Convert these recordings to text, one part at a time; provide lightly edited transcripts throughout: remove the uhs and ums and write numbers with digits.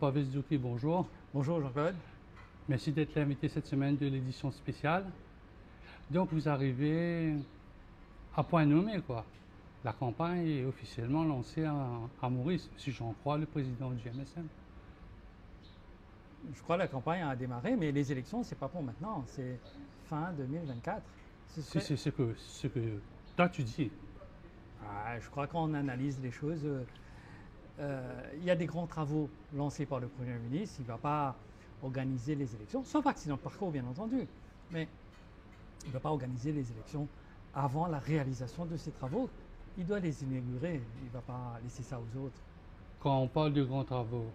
Pavis Zouki, bonjour. Bonjour Jean-Claude. Merci d'être l'invité cette semaine de l'édition spéciale. Donc vous arrivez à point nommé, quoi. La campagne est officiellement lancée à Maurice, si j'en crois le président du MSM. Je crois que la campagne a démarré, mais les élections, c'est pas pour maintenant, c'est fin 2024. C'est ce que toi tu dis. Je crois qu'on analyse les choses. Il y a des grands travaux lancés par le Premier ministre. Il ne va pas organiser les élections, sauf accident de parcours, bien entendu. Mais il ne va pas organiser les élections avant la réalisation de ces travaux. Il doit les inaugurer. Il ne va pas laisser ça aux autres. Quand on parle de grands travaux,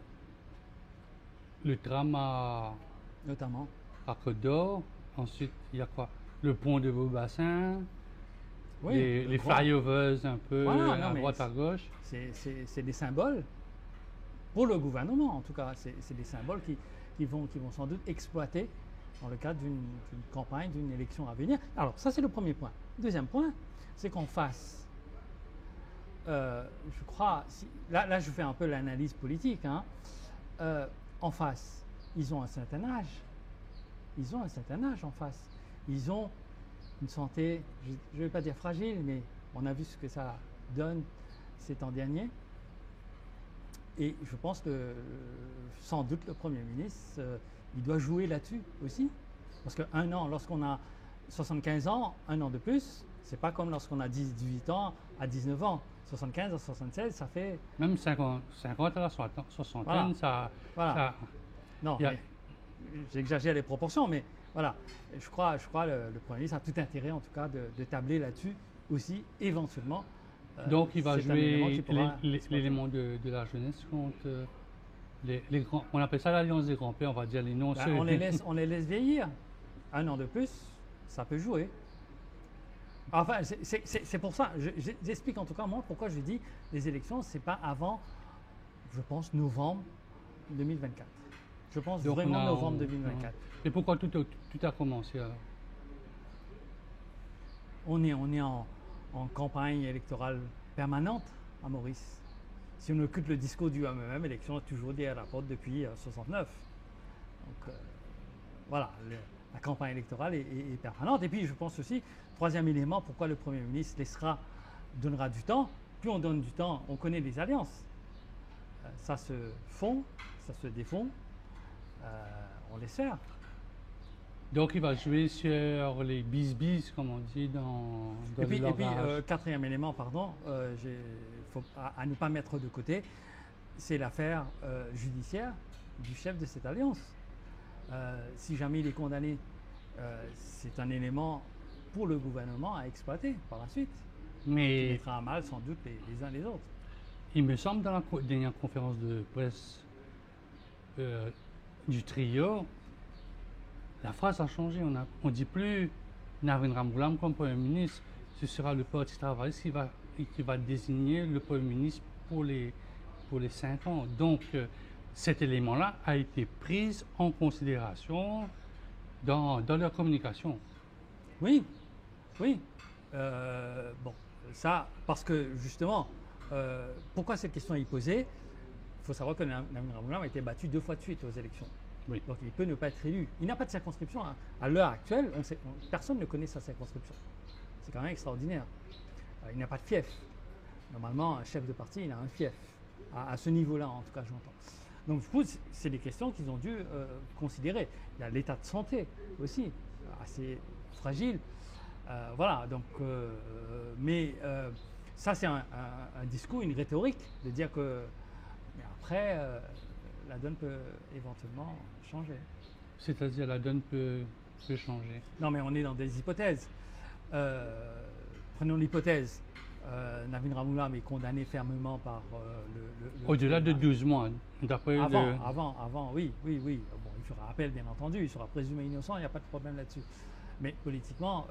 le tram Notamment. à Côte d'Or, ensuite il y a quoi? Le pont de Beaubassin, Oui, les flyovers un peu voilà, à droite à gauche. C'est des symboles pour le gouvernement, en tout cas. C'est des symboles qui vont sans doute exploiter dans le cadre d'une campagne, d'une élection à venir. Alors, ça, c'est le premier point. Deuxième point, c'est qu'en face, je crois, là, je fais un peu l'analyse politique, hein, en face, ils ont un certain âge. Ils ont un certain âge en face. Ils ont une santé, je ne vais pas dire fragile, mais on a vu ce que ça donne ces temps derniers. Et je pense que sans doute le Premier ministre, il doit jouer là-dessus aussi. Parce qu'un an, lorsqu'on a 75 ans, un an de plus, c'est pas comme lorsqu'on a 18 ans à 19 ans. 75 à 76, ça fait... Même 50 à la soixantaine, Voilà. ça Non, j'exagère les proportions, mais voilà. Je crois le Premier ministre a tout intérêt, en tout cas, de tabler là-dessus aussi, éventuellement. Donc, il va jouer l'élément l'élément de la jeunesse contre les grands. On appelle ça l'alliance des grands-pères, on va dire les noms. On les laisse vieillir. Un an de plus, ça peut jouer. Enfin, c'est pour ça. J'explique en tout cas, moi, pourquoi je dis les élections, c'est pas avant, je pense, novembre 2024. Je pense Donc vraiment novembre 2024. Et pourquoi tout a commencé alors? On est en campagne électorale permanente à Maurice. Si on occupe le discours du MMM, l'élection est toujours dit à la porte depuis 69. Donc voilà, la campagne électorale est permanente. Et puis je pense aussi, troisième élément, pourquoi le Premier ministre donnera du temps. Plus on donne du temps, on connaît les alliances. Ça se fond, ça se défond. On les sert. Donc il va jouer sur les bis-bis, comme on dit dans et puis, langage. Quatrième élément, pardon, faut à ne pas mettre de côté, c'est l'affaire judiciaire du chef de cette alliance. Si jamais il est condamné, c'est un élément pour le gouvernement à exploiter par la suite. Mais qui mettra à mal sans doute les uns les autres. Il me semble dans la dernière conférence de presse du trio, la phrase a changé. On ne dit plus Navin Ramgoolam comme Premier ministre. Ce sera le Parti travailliste qui va désigner le Premier ministre pour les 5 ans. Donc, cet élément-là a été pris en considération dans leur communication. Oui. Bon, ça, parce que justement, pourquoi cette question est posée? Il faut savoir que Navin Ramgoolam a été battu 2 fois de suite aux élections. Oui. Donc il peut ne pas être élu. Il n'a pas de circonscription. À l'heure actuelle, personne ne connaît sa circonscription. C'est quand même extraordinaire. Il n'a pas de fief. Normalement, un chef de parti, il a un fief. À ce niveau-là, en tout cas, j'entends. Donc, du coup, c'est des questions qu'ils ont dû considérer. Il y a l'état de santé aussi, assez fragile. Voilà, donc, mais ça, c'est un discours, une rhétorique de dire que. Mais après, la donne peut éventuellement changer. C'est-à-dire la donne peut changer. Non, mais on est dans des hypothèses. Prenons l'hypothèse. Navin Ramgoolam est condamné fermement par le Au-delà de 12 mois, d'après Avant, oui. Bon, il fera appel, bien entendu, il sera présumé innocent, il n'y a pas de problème là-dessus. Mais politiquement,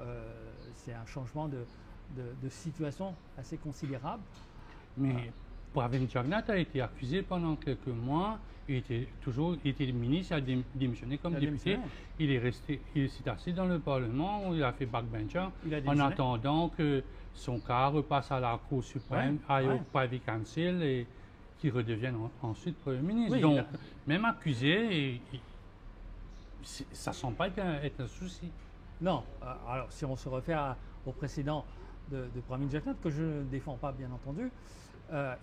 c'est un changement de situation assez considérable. Mais Pravin Jagnnath a été accusé pendant quelques mois. Il était ministre, il a démissionné comme député. Il s'est assis dans le Parlement où il a fait backbencher en attendant que son cas repasse à la Cour suprême, aille au Privy Council et qui redevienne ensuite Premier ministre. Oui, Donc, là- même accusé, ça ne semble pas être un souci. Non, alors si on se réfère au précédent de Pramit Jagannathan, que je ne défends pas bien entendu,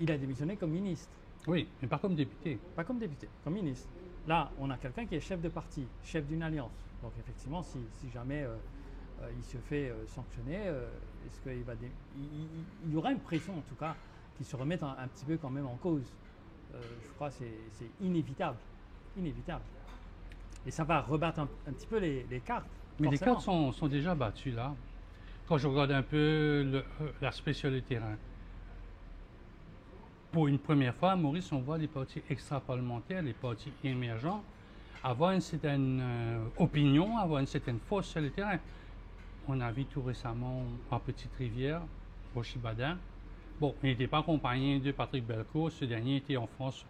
il a démissionné comme ministre, Oui, mais pas comme député. pas comme député, comme ministre. Là, on a quelqu'un qui est chef de parti, chef d'une alliance. Donc effectivement, si jamais il se fait sanctionner, est-ce qu'il va il y aura une pression en tout cas qui se remette un petit peu quand même en cause. Je crois que c'est inévitable, inévitable. Et ça va rebattre un petit peu les cartes. Mais les forcément. cartes sont déjà battues là. Quand je regarde un peu l'aspect sur le terrain, pour une première fois, Maurice, on voit les partis extra-parlementaires, les partis émergents, avoir une certaine opinion, avoir une certaine force sur le terrain. On a vu tout récemment en Petite-Rivière, au Chibadin. Bon, il n'était pas accompagné de Patrick Belcourt. Ce dernier était en France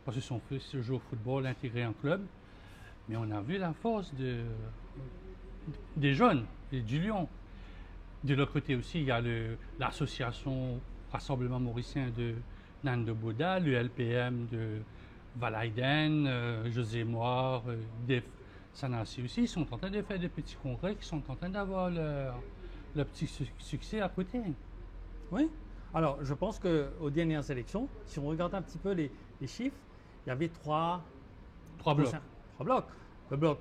parce que son fils joue au football, intégré en club. Mais on a vu la force des jeunes, et du Lion. De l'autre côté aussi, il y a l'association Rassemblement Mauricien de Nan de Bouddha, le LPM de Valaiden, José Moire, Def Sanassi aussi. Ils sont en train de faire des petits congrès qui sont en train d'avoir leur petit succès à côté. Oui. Alors, je pense qu'aux dernières élections, si on regarde un petit peu les chiffres, il y avait trois Blocs. blocs. Le bloc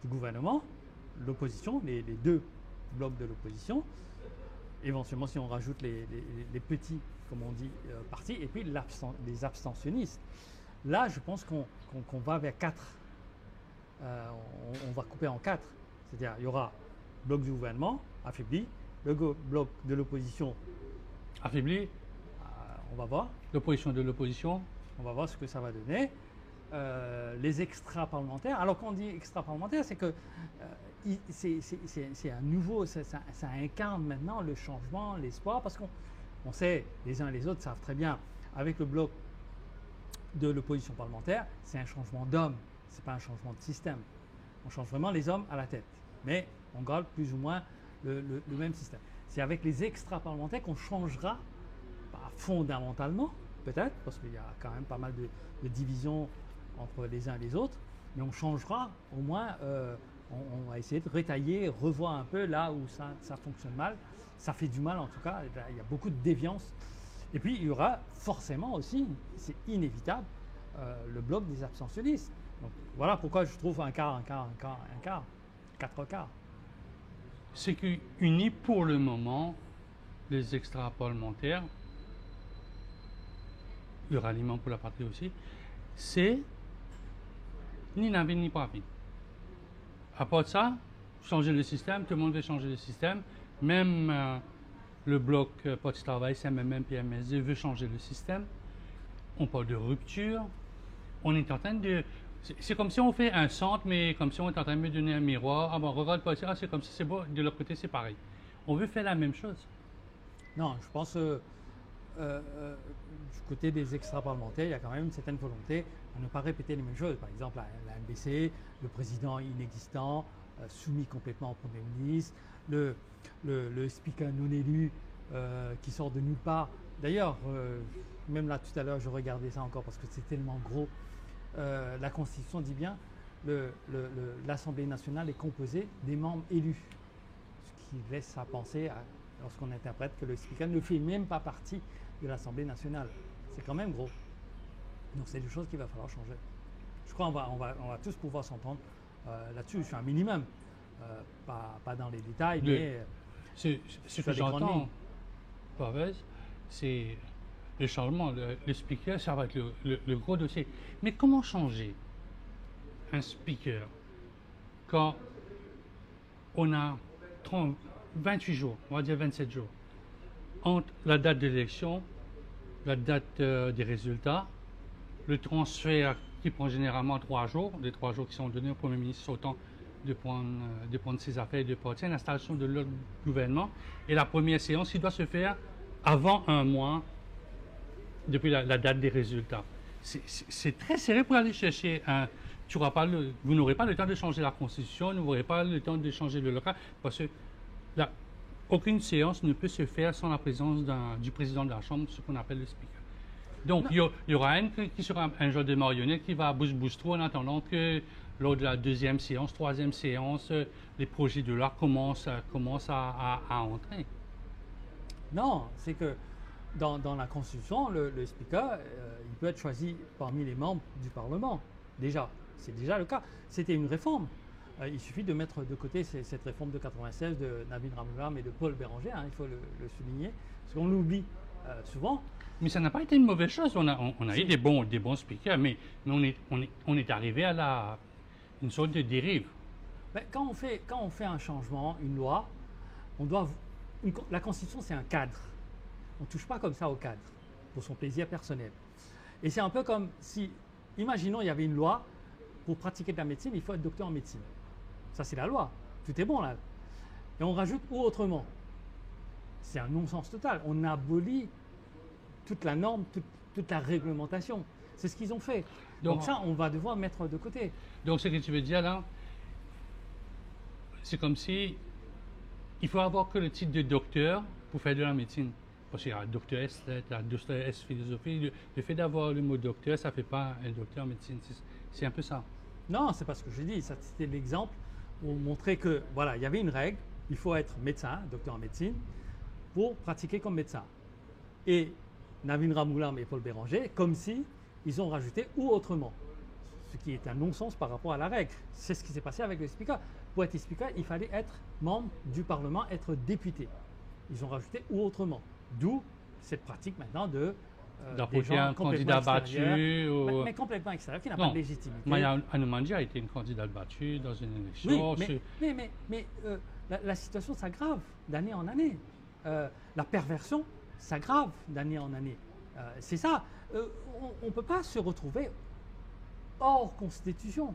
du gouvernement, l'opposition, les deux blocs de l'opposition, éventuellement si on rajoute les petits, comme on dit, partis, et puis les abstentionnistes. Là, je pense qu'on va vers 4. On va couper en 4. C'est-à-dire, il y aura le bloc du gouvernement affaibli, le bloc de l'opposition, Affaibli, on va voir. l'opposition de l'opposition. On va voir ce que ça va donner. Les extra-parlementaires. Alors, quand on dit extra-parlementaire, c'est que c'est un nouveau, ça incarne maintenant le changement, l'espoir, parce qu'on sait, les uns et les autres savent très bien, avec le bloc de l'opposition parlementaire, c'est un changement d'hommes, ce n'est pas un changement de système. On change vraiment les hommes à la tête, mais on garde plus ou moins le même système. C'est avec les extra-parlementaires qu'on changera, pas fondamentalement, peut-être, parce qu'il y a quand même pas mal de divisions entre les uns et les autres, mais on changera, au moins, on va essayer de retailler, revoir un peu là où ça fonctionne mal. Ça fait du mal en tout cas, il y a beaucoup de déviance. Et puis il y aura forcément aussi, c'est inévitable, le bloc des abstentionnistes. Donc voilà pourquoi je trouve un quart, 4 quarts. Ce qui unit pour le moment les extra-parlementaires, le ralliement pour la patrie aussi, c'est ni Navin ni Pravin. À part de ça, changer le système, tout le monde veut changer le système. Même le bloc Parti Travail, CMMM, PMSD veut changer le système. On parle de rupture. On est en train de... C'est comme si on fait un centre, mais comme si on est en train de me donner un miroir. Ah bon, regarde pas ça, c'est comme si c'est beau. De l'autre côté, c'est pareil. On veut faire la même chose. Non, je pense du côté des extra-parlementaires, il y a quand même une certaine volonté à ne pas répéter les mêmes choses. Par exemple, la MBC, le président inexistant, soumis complètement au Premier ministre, le speaker non élu qui sort de nulle part. D'ailleurs, même là tout à l'heure, je regardais ça encore parce que c'est tellement gros. La Constitution dit bien l'Assemblée nationale est composée des membres élus, ce qui laisse à penser lorsqu'on interprète que le speaker ne fait même pas partie de l'Assemblée nationale. C'est quand même gros. Donc c'est des choses qu'il va falloir changer. Je crois qu'on va tous pouvoir s'entendre là-dessus. C'est un minimum, pas dans les détails, mais ce que j'entends, Pavez, c'est le changement. Le speaker, ça va être le gros dossier. Mais comment changer un speaker quand on a 28 jours, on va dire 27 jours, entre la date de l'élection, la date des résultats, le transfert qui prend généralement 3 jours, les 3 jours qui sont donnés au Premier ministre autant de prendre ses affaires et de partir, l'installation de l'autre gouvernement, et la première séance qui doit se faire avant un mois depuis la date des résultats. C'est très serré pour aller chercher un... vous n'aurez pas le temps de changer la Constitution, vous n'aurez pas le temps de changer le local, parce que aucune séance ne peut se faire sans la présence du président de la Chambre, ce qu'on appelle le speaker. Donc, il y aura qui sera un genre de marionnette qui va bouge trop en attendant que lors de la deuxième séance, troisième séance, les projets de loi commencent à entrer. Non, c'est que dans la Constitution, le Speaker, il peut être choisi parmi les membres du Parlement. Déjà, c'est déjà le cas. C'était une réforme. Il suffit de mettre de côté cette réforme de 96 de Navin Ramgoolam et de Paul Béranger, hein, il faut le souligner, parce qu'on l'oublie souvent. Mais ça n'a pas été une mauvaise chose. On a eu des bons speakers, mais on est arrivé à une sorte de dérive. Mais quand on fait un changement, une loi, la Constitution, c'est un cadre. On ne touche pas comme ça au cadre, pour son plaisir personnel. Et c'est un peu comme si, imaginons, il y avait une loi, pour pratiquer de la médecine, il faut être docteur en médecine. Ça, c'est la loi. Tout est bon là. Et on rajoute ou autrement. C'est un non-sens total. On abolit toute la norme, toute la réglementation. C'est ce qu'ils ont fait. Donc ça, on va devoir mettre de côté. Donc ce que tu veux dire là, c'est comme si il faut avoir que le titre de docteur pour faire de la médecine. Parce qu'il y a docteur S, docteur S philosophie. Le fait d'avoir le mot docteur, ça ne fait pas un docteur en médecine. C'est un peu ça. Non, c'est pas ce que j'ai dit. C'était l'exemple pour montrer que voilà, il y avait une règle. Il faut être médecin, docteur en médecine, pour pratiquer comme médecin. Et Navin Ramgoolam et Paul Béranger, comme si ils ont rajouté ou autrement, ce qui est un non-sens par rapport à la règle. C'est ce qui s'est passé avec le Speaker. Pour être Speaker, il fallait être membre du Parlement, être député. Ils ont rajouté ou autrement. D'où cette pratique maintenant d'apporter un candidat battu. Mais complètement extérieur, qui n'a pas de légitimité. Maya Anoumandji a été une candidate battue dans une élection. Oui, mais la situation s'aggrave d'année en année. La perversion s'aggrave d'année en année. C'est ça. On ne peut pas se retrouver hors Constitution.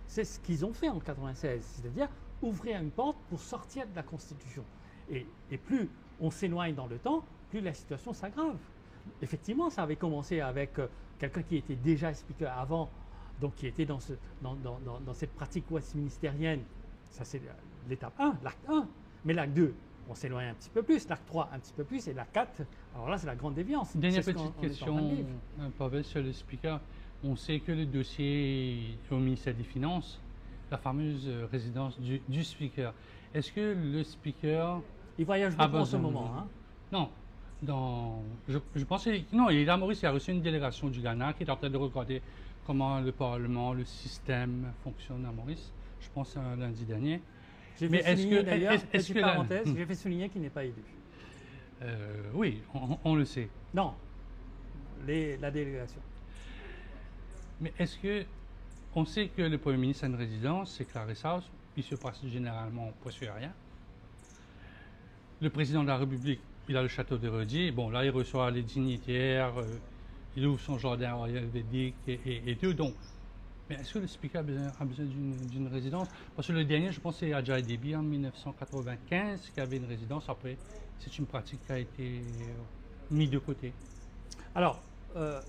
C'est ce qu'ils ont fait en 1996, c'est-à-dire ouvrir une porte pour sortir de la Constitution. Et plus on s'éloigne dans le temps, plus la situation s'aggrave. Effectivement, ça avait commencé avec quelqu'un qui était déjà speaker avant, donc qui était dans cette pratique westminstérienne. Ça, c'est l'étape 1, l'acte 1. Mais l'acte 2, on s'éloigne un petit peu plus. L'acte 3, un petit peu plus. Et l'acte 4, alors là, c'est la grande déviance. Dernière petite question, Pavel, sur le speaker. On sait que le dossier au ministère des Finances, la fameuse résidence du speaker. Est-ce que le speaker... Il voyage beaucoup en ce moment. Hein? Non. Je pense qu'il est à Maurice, il a reçu une délégation du Ghana qui est en train de regarder comment le Parlement, le système fonctionne à Maurice. Je pense lundi dernier. J'ai fait souligner d'ailleurs, petite parenthèse, j'ai fait souligner qu'il n'est pas élu. Oui, on le sait. Non, la délégation. Mais est-ce que on sait que le Premier ministre a une résidence, c'est Clarence House, il se passe généralement presque rien. Le président de la République, il a le château de Redier. Bon, là, il reçoit les dignitaires, il ouvre son jardin royal védique et tout. Donc, mais est-ce que le speaker a besoin d'une résidence? Parce que le dernier, je pense, c'est Adjaye Déby en 1995 qui avait une résidence. Après, c'est une pratique qui a été mise de côté. Alors,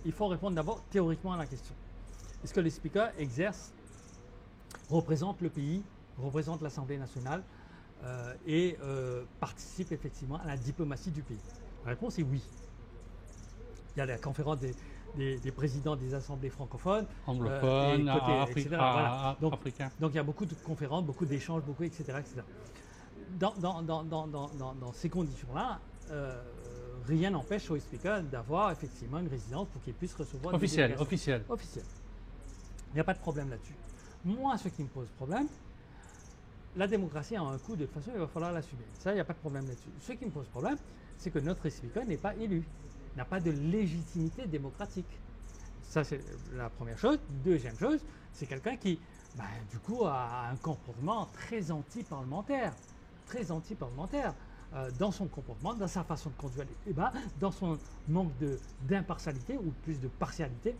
il faut répondre d'abord théoriquement à la question. Est-ce que le speaker représente le pays, représente l'Assemblée nationale et participe effectivement à la diplomatie du pays? La réponse est oui. Il y a la conférence des présidents des assemblées francophones, anglophones, africains. Donc il y a beaucoup de conférences, beaucoup d'échanges, etc. Dans ces conditions-là, rien n'empêche au speaker d'avoir effectivement une résidence pour qu'il puisse recevoir officielle. Il n'y a pas de problème là-dessus. Moi, ce qui me pose problème, la démocratie a un coût, de toute façon, il va falloir l'assumer. Ça, il n'y a pas de problème là-dessus. Ce qui me pose problème, c'est que notre speaker n'est pas élu, n'a pas de légitimité démocratique. Ça, c'est la première chose. Deuxième chose, c'est quelqu'un qui, du coup, a un comportement très anti-parlementaire. Dans son comportement, dans sa façon de conduire les débats, dans son manque d'impartialité ou plus de partialité.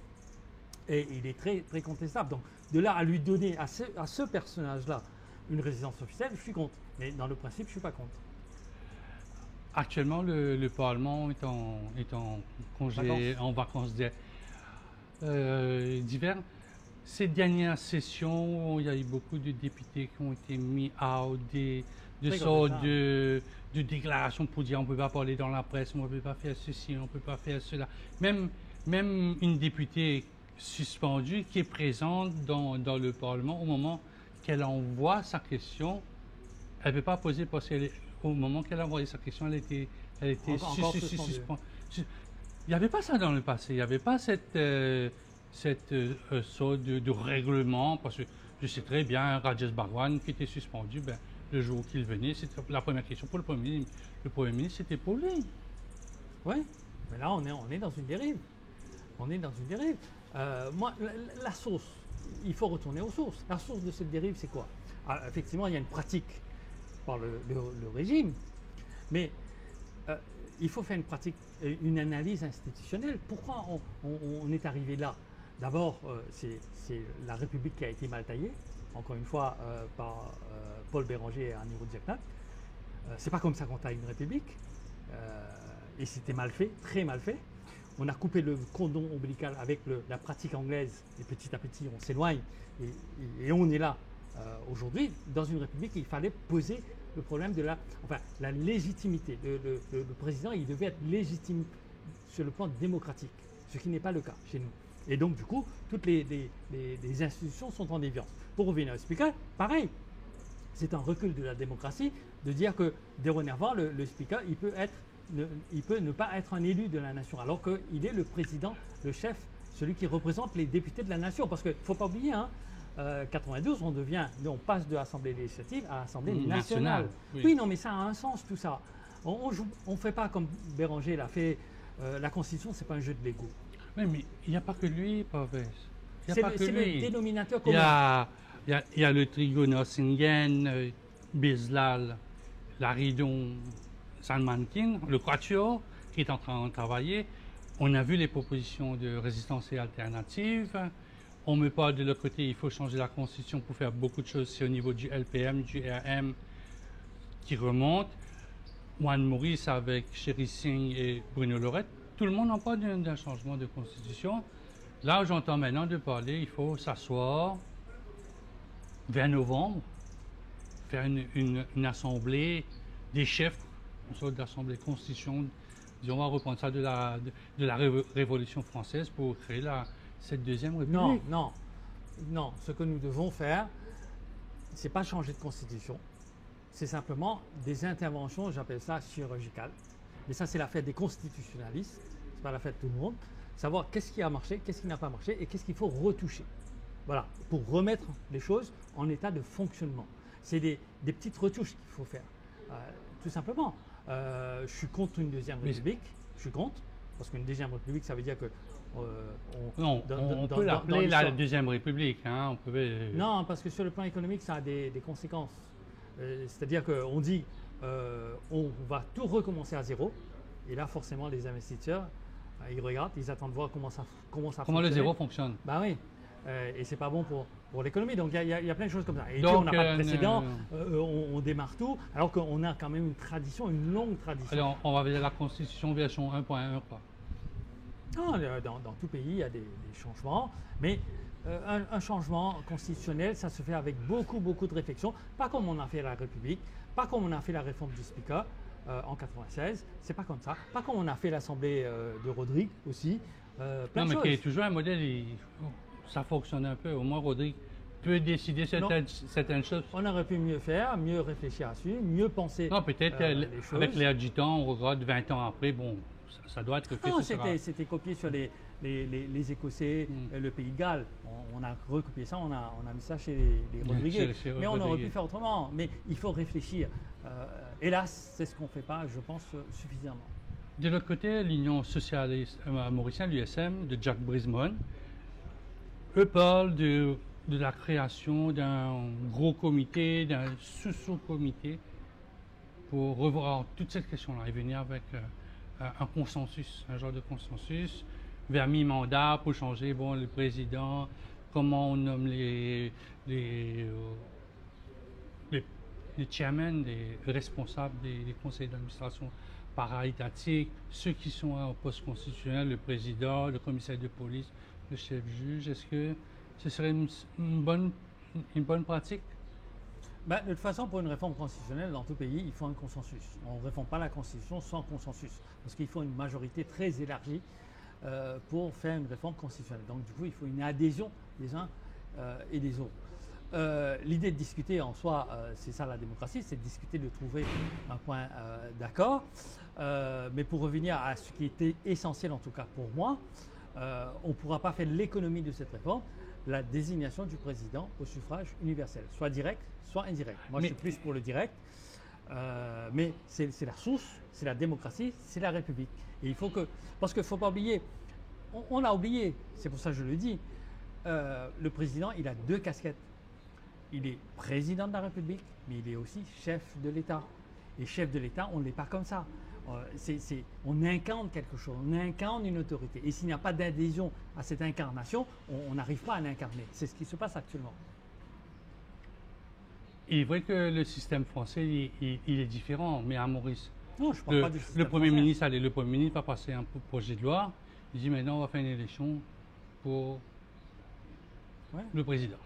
Et il est très, très contestable. Donc, de là à lui donner à ce personnage-là une résidence officielle, je suis contre. Mais dans le principe, je ne suis pas contre. Actuellement, le Parlement est en congé, en vacances d'hiver. Ces dernières sessions, il y a eu beaucoup de députés qui ont été mis out, de sortes de déclarations pour dire on ne peut pas parler dans la presse, on ne peut pas faire ceci, on ne peut pas faire cela. Même même une députée suspendue qui est présente dans le Parlement au moment qu'elle envoie sa question, elle ne peut pas poser parce qu'au moment qu'elle a envoyé sa question, elle était Encore suspendue. suspendue. Il n'y avait pas ça dans le passé. Il n'y avait pas cette sorte de règlement, parce que je sais très bien, Rajesh Bharwan qui était suspendu, ben, le jour qu'il venait, c'était la première question pour le Premier ministre. Le Premier ministre, c'était pour lui. Oui, mais là, on est dans une dérive. On est dans une dérive. Moi, la source, il faut retourner aux sources. La source de cette dérive, c'est quoi? Alors, effectivement, il y a une pratique par le régime, mais il faut faire une pratique, une analyse institutionnelle. Pourquoi on est arrivé là? D'abord, c'est la République qui a été mal taillée, encore une fois, par Paul Béranger et Anirudh Jagnat. C'est pas comme ça qu'on taille une République. Et c'était mal fait, très mal fait. On a coupé le cordon ombilical avec la pratique anglaise, et petit à petit, on s'éloigne. Et on est là. Aujourd'hui, dans une République, il fallait poser le problème de la légitimité. Le président, il devait être légitime sur le plan démocratique, ce qui n'est pas le cas chez nous. Et donc, du coup, toutes les institutions sont en déviance. Pour revenir au Speaker, pareil, c'est un recul de la démocratie de dire que, dorénavant, le Speaker, il peut ne pas être un élu de la nation, alors qu'il est le président, le chef, celui qui représente les députés de la nation. Parce qu'il ne faut pas oublier, 92, on passe de l'Assemblée législative à l'Assemblée nationale. Oui, non, mais ça a un sens, tout ça. On ne fait pas comme Béranger l'a fait. La Constitution, ce n'est pas un jeu de Lego. Oui, mais il n'y a pas que lui, Pavès. C'est le dénominateur commun. Il y a le trio Nossingen, Bislal, Laridon, Salman King, le Quatuor, qui est en train de travailler. On a vu les propositions de résistance et alternative. On me parle de l'autre côté, il faut changer la Constitution pour faire beaucoup de choses. C'est au niveau du LPM, du RM qui remonte. Juan Maurice avec Chéri Singh et Bruno Lorette. Tout le monde en parle d'un changement de Constitution. Là, j'entends maintenant de parler, il faut s'asseoir vers novembre, faire une assemblée des chefs, une sorte d'assemblée constitution. Disons, on va reprendre ça de la Révolution française pour créer cette deuxième République. Non. Ce que nous devons faire, c'est pas changer de constitution. C'est simplement des interventions, j'appelle ça chirurgicales. Mais ça, c'est l'affaire des constitutionnalistes. C'est pas l'affaire de tout le monde. Savoir qu'est-ce qui a marché, qu'est-ce qui n'a pas marché et qu'est-ce qu'il faut retoucher. Voilà, pour remettre les choses en état de fonctionnement. C'est des petites retouches qu'il faut faire. Tout simplement. Je suis contre une deuxième République. Je suis contre. Parce qu'une deuxième République, ça veut dire que... on peut l'appeler la deuxième République. Hein, Non, parce que sur le plan économique, ça a des conséquences. C'est-à-dire qu'on dit on va tout recommencer à zéro. Et là, forcément, les investisseurs, ils regardent, ils attendent de voir comment ça fonctionne. Comment le zéro fonctionne. Ben oui. Et c'est pas bon pour l'économie. Donc il y a plein de choses comme ça. Et donc, puis on n'a pas de précédent, on démarre tout, alors qu'on a quand même une tradition, une longue tradition. Alors on va vers la Constitution version 1.1 quoi. Non, dans tout pays, il y a des changements, mais un changement constitutionnel, ça se fait avec beaucoup de réflexion, pas comme on a fait la République, pas comme on a fait la réforme du Speaker en 96, c'est pas comme ça, pas comme on a fait l'Assemblée de Rodrigue aussi. Non, mais qui est toujours un modèle, ça fonctionne un peu. Au moins, Rodrigue peut décider certaines choses. On aurait pu mieux faire, mieux réfléchir dessus, mieux penser. Non, peut-être avec les adjutants, on regarde 20 ans après, bon, ça doit être fait. Non, c'était copié sur les Écossais, le Pays de Galles. On a recopié ça, on a mis ça chez les Rodriguez. Mais on aurait pu faire autrement. Mais il faut réfléchir. Hélas, c'est ce qu'on ne fait pas, je pense, suffisamment. De l'autre côté, l'Union socialiste mauricienne, l'USM, de Jack Brisbane, eux parlent de la création d'un gros comité, d'un sous-comité pour revoir toute cette question-là et venir avec un consensus, un genre de consensus vers mi-mandat pour changer le président, comment on nomme les chairmen, les responsables des conseils d'administration para-étatiques, ceux qui sont au poste constitutionnel, le président, le commissaire de police, le chef juge. Est-ce que ce serait une bonne pratique? De toute façon, pour une réforme constitutionnelle, dans tout pays, il faut un consensus. On ne réforme pas la Constitution sans consensus, parce qu'il faut une majorité très élargie pour faire une réforme constitutionnelle. Donc du coup, il faut une adhésion des uns et des autres. L'idée de discuter en soi, c'est ça la démocratie, c'est de discuter, de trouver un point d'accord. Mais pour revenir à ce qui était essentiel, en tout cas pour moi, on ne pourra pas faire l'économie de cette réforme, la désignation du président au suffrage universel, soit direct, soit indirect. Moi, je suis plus pour le direct, mais c'est la source, c'est la démocratie, c'est la République. Et il faut que, parce qu'il ne faut pas oublier, on l'a oublié, c'est pour ça que je le dis, le président, il a deux casquettes. Il est président de la République, mais il est aussi chef de l'État. Et chef de l'État, on ne l'est pas comme ça. On incarne quelque chose, on incarne une autorité. Et s'il n'y a pas d'adhésion à cette incarnation, on n'arrive pas à l'incarner. C'est ce qui se passe actuellement. Il est vrai que le système français, il est différent, mais à Maurice. Non, je ne parle pas du système le Premier français. ministre, le Premier ministre va passer un projet de loi. Il dit maintenant, on va faire une élection pour le président.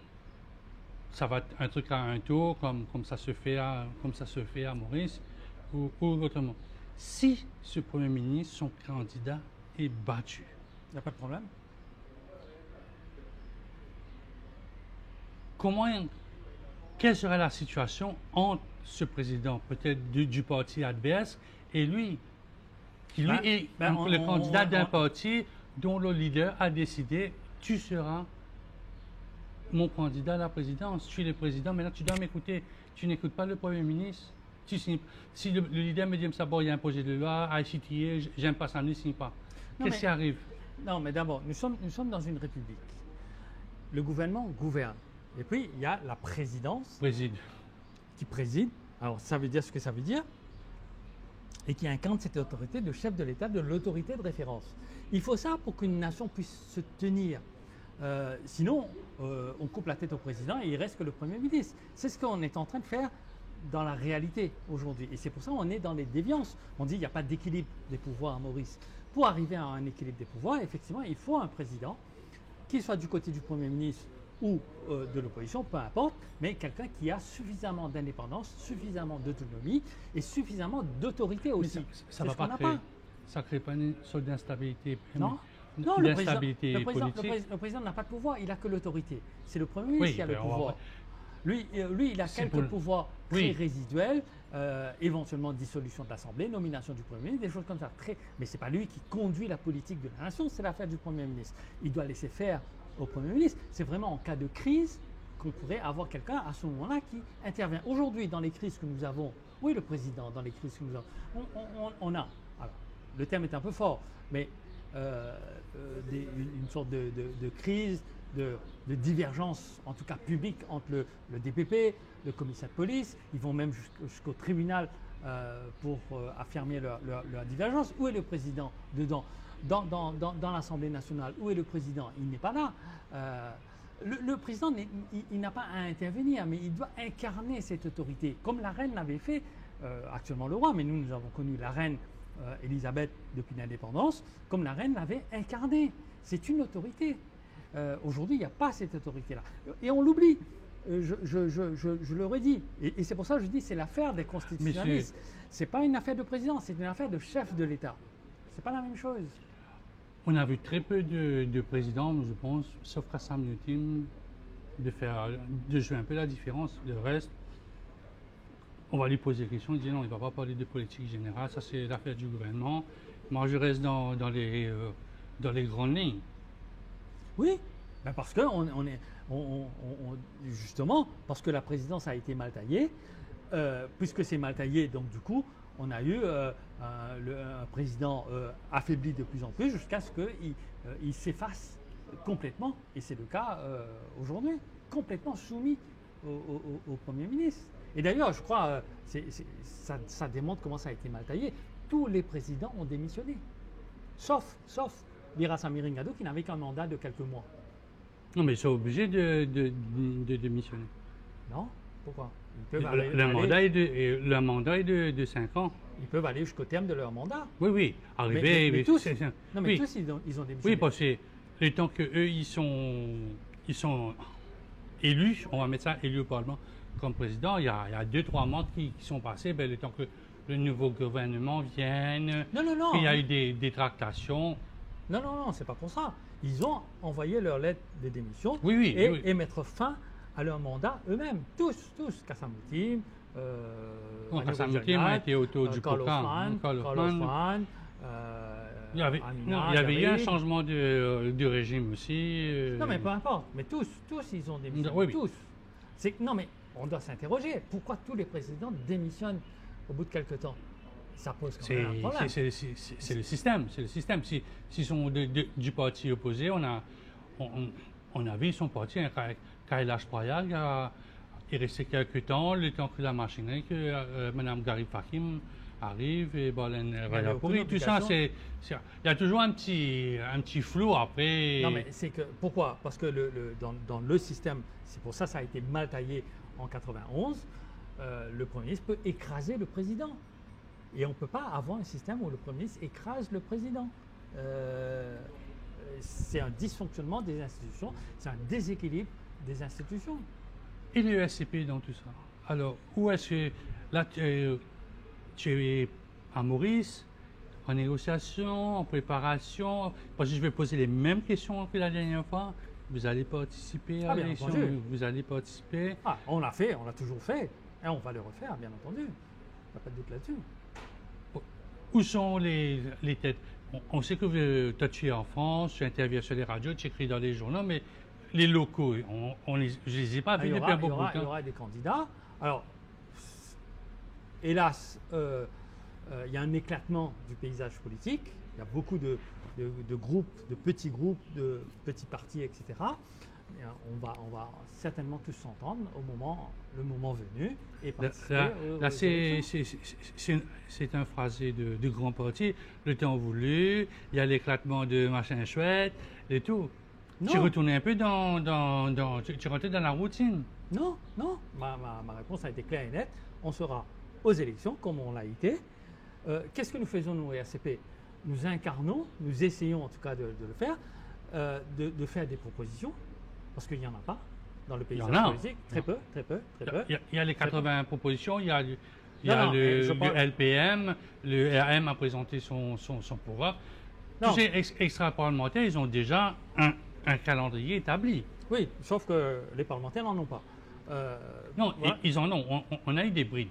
Ça va être un truc à un tour, comme ça se fait à Maurice, ou autrement. Si ce Premier ministre, son candidat, est battu, Il n'y a pas de problème. quelle serait la situation entre ce président, peut-être du parti adverse, et lui, qui lui est le candidat d'un parti dont le leader a décidé, tu seras mon candidat à la présidence, je suis le président, maintenant tu dois m'écouter. Tu n'écoutes pas le Premier ministre. Si le leader me dit, il y a un projet de loi, ICTA, j'aime pas ça, ne signe pas. Qu'est-ce qui arrive? Non, mais d'abord, nous sommes dans une république. Le gouvernement gouverne. Et puis, il y a la présidence qui préside. Alors, ça veut dire ce que ça veut dire. Et qui incarne cette autorité de chef de l'État, de l'autorité de référence. Il faut ça pour qu'une nation puisse se tenir. Sinon, on coupe la tête au président et il reste que le Premier ministre. C'est ce qu'on est en train de faire dans la réalité aujourd'hui. Et c'est pour ça qu'on est dans les déviances. On dit qu'il n'y a pas d'équilibre des pouvoirs à Maurice. Pour arriver à un équilibre des pouvoirs, effectivement, il faut un président, qu'il soit du côté du Premier ministre ou de l'opposition, peu importe, mais quelqu'un qui a suffisamment d'indépendance, suffisamment d'autonomie et suffisamment d'autorité aussi. Ça ne va pas créer. Ça ne crée pas une sorte d'instabilité. Non. Non, le président n'a pas de pouvoir, il n'a que l'autorité. C'est le Premier ministre qui a le pouvoir. Lui, il a quelques pouvoirs très résiduels, éventuellement dissolution de l'Assemblée, nomination du Premier ministre, des choses comme ça. Mais ce n'est pas lui qui conduit la politique de la nation, c'est l'affaire du Premier ministre. Il doit laisser faire au Premier ministre. C'est vraiment en cas de crise qu'on pourrait avoir quelqu'un à ce moment-là qui intervient. Aujourd'hui, dans les crises que nous avons, le président, dans les crises que nous avons, on a, alors, le terme est un peu fort, mais une sorte de crise, de divergence, en tout cas publique, entre le DPP, le commissaire de police. Ils vont même jusqu'au tribunal pour affirmer leur divergence. Où est le président dedans? Dans l'Assemblée nationale, où est le président? Il n'est pas là. Le président, il n'a pas à intervenir, mais il doit incarner cette autorité, comme la reine l'avait fait, actuellement le roi, mais nous avons connu la reine Élisabeth depuis l'indépendance, comme la reine l'avait incarné. C'est une autorité. Aujourd'hui, il n'y a pas cette autorité-là. Et on l'oublie. Je le redis. Et c'est pour ça que je dis c'est l'affaire des constitutionnalistes. Ce n'est pas une affaire de président, c'est une affaire de chef de l'État. Ce n'est pas la même chose. On a vu très peu de présidents, je pense, sauf Kassam Youtim, de jouer un peu la différence. Le reste, on va lui poser des questions, il dit non, il ne va pas parler de politique générale, ça c'est l'affaire du gouvernement. Moi, je reste dans les grandes lignes. Oui, parce que justement, parce que la présidence a été mal taillée, puisque c'est mal taillé, donc du coup, on a eu un président affaibli de plus en plus jusqu'à ce qu'il s'efface complètement, et c'est le cas aujourd'hui, complètement soumis au Premier ministre. Et d'ailleurs, je crois, ça démontre comment ça a été mal taillé. Tous les présidents ont démissionné, sauf Bira Samiringado qui n'avait qu'un mandat de quelques mois. Non, mais ils sont obligés de démissionner. Non? Pourquoi? Le mandat est de 5 ans. Ils peuvent aller jusqu'au terme de leur mandat. Oui. Arriver. Mais tous, tous, ils ont démissionné. Oui, parce que le temps qu'eux, ils sont élus, on va mettre ça, élus au Parlement comme président, il y a 2-3 mois qui sont passés, le temps que le nouveau gouvernement vienne. Non. Il y a eu des tractations. Non, non, non, c'est pas pour ça. Ils ont envoyé leur lettre de démission Oui, oui, et, oui. et mettre fin à leur mandat eux-mêmes. Tous. Kassamoutim, Bon, Annie Kassamoutim a Rojaniat, été autour du Karl programme. Hoffmann, Karl Karl Hoffmann. Hoffmann, Il y avait, Amina non, il y avait eu un Jarid. changement de régime aussi. Non, mais peu importe. Mais tous, ils ont démissionné. Oui, oui. Tous. Non, mais on doit s'interroger. Pourquoi tous les présidents démissionnent au bout de quelque temps? Ça pose quand même un problème. C'est le système. C'est le système. S'ils sont du parti opposé, on a vu son parti, hein, Kailash Prayag, il restait quelques temps, le temps que la machinerie, que Mme Garib Fakim arrive et Balen Rayapouri. Tout ça, il y a toujours un petit flou après. Non, mais c'est que. Pourquoi? Parce que dans le système, c'est pour ça que ça a été mal taillé en 91, le Premier ministre peut écraser le président. Et on ne peut pas avoir un système où le Premier ministre écrase le président. C'est un dysfonctionnement des institutions, c'est un déséquilibre des institutions. Et le SCP dans tout ça? Alors, où est-ce que. Là, tu es à Maurice, en négociation, en préparation. Parce que je vais poser les mêmes questions que la dernière fois. Vous allez participer à bien l'élection? entendu. Vous allez participer? Ah, on l'a fait, on l'a toujours fait. Et on va le refaire, bien entendu. Il n'y a pas de doute là-dessus. Où sont les têtes? On sait que toi, tu es en France, tu interviens sur les radios, tu écris dans les journaux, mais les locaux, je ne les ai pas vus depuis un bon bout de Il y temps. aura des candidats. Alors, hélas, il y a un éclatement du paysage politique. Il y a beaucoup de groupes, de petits partis, etc. Et on va certainement tous s'entendre le moment venu et participer Là, aux élections. c'est un phrasé de grand parti. Le temps voulu, il y a l'éclatement de machin chouette et tout. Non. Tu retournais un peu tu rentrais dans la routine. Non, non. Ma réponse a été claire et nette. On sera aux élections comme on l'a été. Qu'est-ce que nous faisons, nous, RCP? Nous incarnons, nous essayons en tout cas de le faire, de faire des propositions, parce qu'il n'y en a pas dans le paysage politique. Très peu. Il y a les 80 propositions, il y a le LPM, le RM a présenté son programme. Tous ces extra-parlementaires, ils ont déjà un calendrier établi. Oui, sauf que les parlementaires n'en ont pas. Non, voilà. ils en ont. On a eu des brides.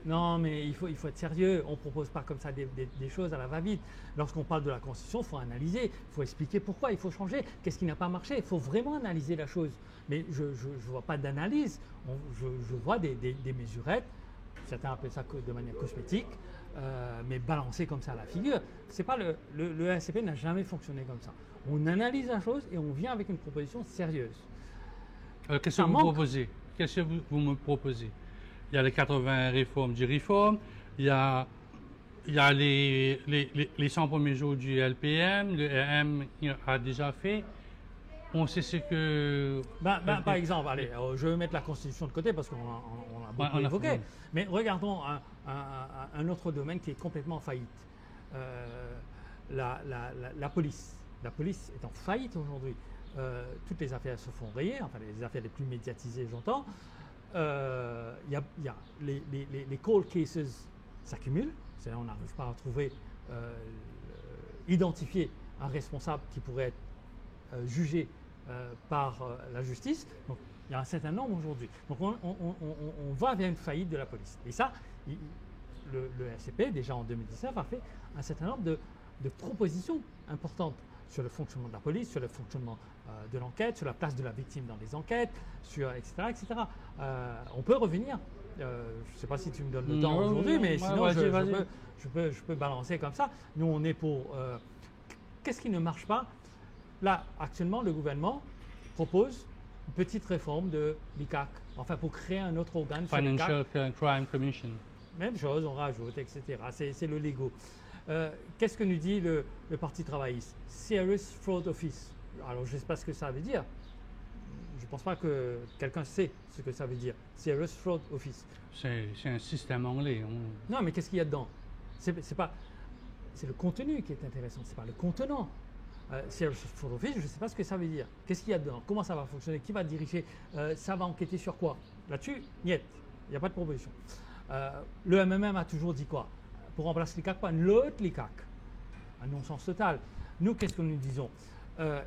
Non, mais il faut être sérieux. On ne propose pas comme ça des choses à la va-vite. Lorsqu'on parle de la Constitution, il faut analyser, il faut expliquer pourquoi, il faut changer, qu'est-ce qui n'a pas marché. Il faut vraiment analyser la chose. Mais je ne vois pas d'analyse. Je vois des mesurettes, certains appellent ça de manière cosmétique, mais balancées comme ça à la figure. C'est pas le RCP n'a jamais fonctionné comme ça. On analyse la chose et on vient avec une proposition sérieuse. Qu'est-ce que vous proposez? Qu'est-ce que vous me proposez? Il y a les 80 réformes du Réforme, il y a les 100 premiers jours du LPM, le RM a déjà fait. On sait ce que... Par exemple, allez, je vais mettre la Constitution de côté parce qu'on a beaucoup évoqué. Mais regardons un autre domaine qui est complètement en faillite. La police. La police est en faillite aujourd'hui. Toutes les affaires se font rayer, enfin les affaires les plus médiatisées, j'entends. Les cold cases s'accumulent, c'est-à-dire on n'arrive pas à trouver, identifier un responsable qui pourrait être jugé par la justice. Donc il y a un certain nombre aujourd'hui. Donc on va vers une faillite de la police. Et ça, le RCP, déjà en 2019, a fait un certain nombre de propositions importantes sur le fonctionnement de la police, sur le fonctionnement de l'enquête, sur la place de la victime dans les enquêtes, etc. On peut revenir. Je ne sais pas si tu me donnes le temps aujourd'hui, mais sinon je peux balancer comme ça. Nous, on est pour... Qu'est-ce qui ne marche pas? Là, actuellement, le gouvernement propose une petite réforme de l'ICAC, enfin pour créer un autre organe. Financial Crime Commission. Même chose, on rajoute, etc. C'est le Lego. Qu'est-ce que nous dit le Parti travailliste? Serious Fraud Office. Alors, je ne sais pas ce que ça veut dire. Je ne pense pas que quelqu'un sait ce que ça veut dire. Serious Fraud Office. C'est un système anglais. Non, mais qu'est-ce qu'il y a dedans? C'est le contenu qui est intéressant, ce n'est pas le contenant. Serious Fraud Office, je ne sais pas ce que ça veut dire. Qu'est-ce qu'il y a dedans? Comment ça va fonctionner? Qui va diriger? Ça va enquêter sur quoi? Là-dessus, niet. Il n'y a pas de proposition. Le MMM a toujours dit quoi? Pour remplacer l'ICAC, pas l'autre l'ICAC. un non-sens total. Nous, qu'est-ce que nous disons?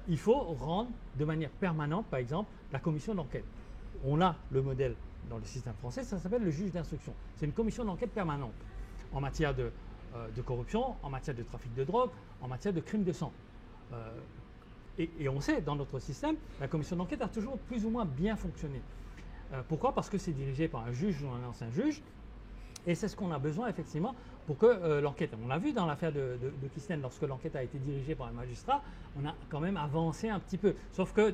Il faut rendre de manière permanente, par exemple, la commission d'enquête. On a le modèle dans le système français, ça s'appelle le juge d'instruction. C'est une commission d'enquête permanente en matière de corruption, en matière de trafic de drogue, en matière de crimes de sang. Et on sait, dans notre système, la commission d'enquête a toujours plus ou moins bien fonctionné. Pourquoi? Parce que c'est dirigé par un juge ou un ancien juge. Et c'est ce qu'on a besoin, effectivement, pour que l'enquête... On l'a vu dans l'affaire de Kissnen, lorsque l'enquête a été dirigée par un magistrat, on a quand même avancé un petit peu. Sauf que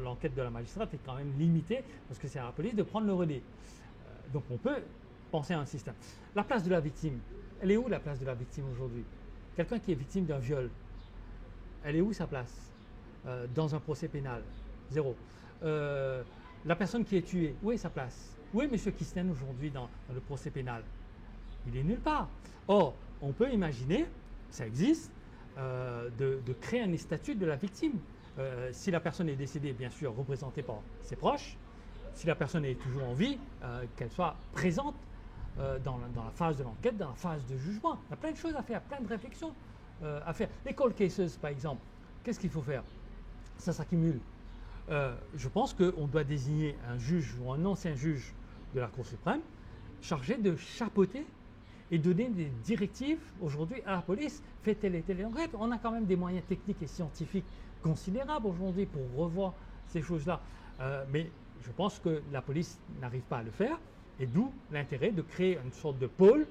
l'enquête de la magistrate est quand même limitée, parce que c'est à la police de prendre le relais. Donc on peut penser à un système. La place de la victime, elle est où la place de la victime aujourd'hui? Quelqu'un qui est victime d'un viol, elle est où sa place dans un procès pénal? Zéro. La personne qui est tuée, où est sa place? Où est M. Kissnen aujourd'hui dans le procès pénal? Il est nulle part. Or, on peut imaginer, ça existe, de créer un statut de la victime. Si la personne est décédée, bien sûr, représentée par ses proches, si la personne est toujours en vie, qu'elle soit présente dans la phase de l'enquête, dans la phase de jugement. Il y a plein de choses à faire, plein de réflexions à faire. Les cold cases, par exemple, qu'est-ce qu'il faut faire? Ça s'accumule. Je pense qu'on doit désigner un juge ou un ancien juge de la Cour suprême chargé de chapeauter et donner des directives aujourd'hui à la police. Fait telle et telle enquête. On a quand même des moyens techniques et scientifiques considérables aujourd'hui pour revoir ces choses-là. Mais je pense que la police n'arrive pas à le faire, et d'où l'intérêt de créer une sorte de pôle,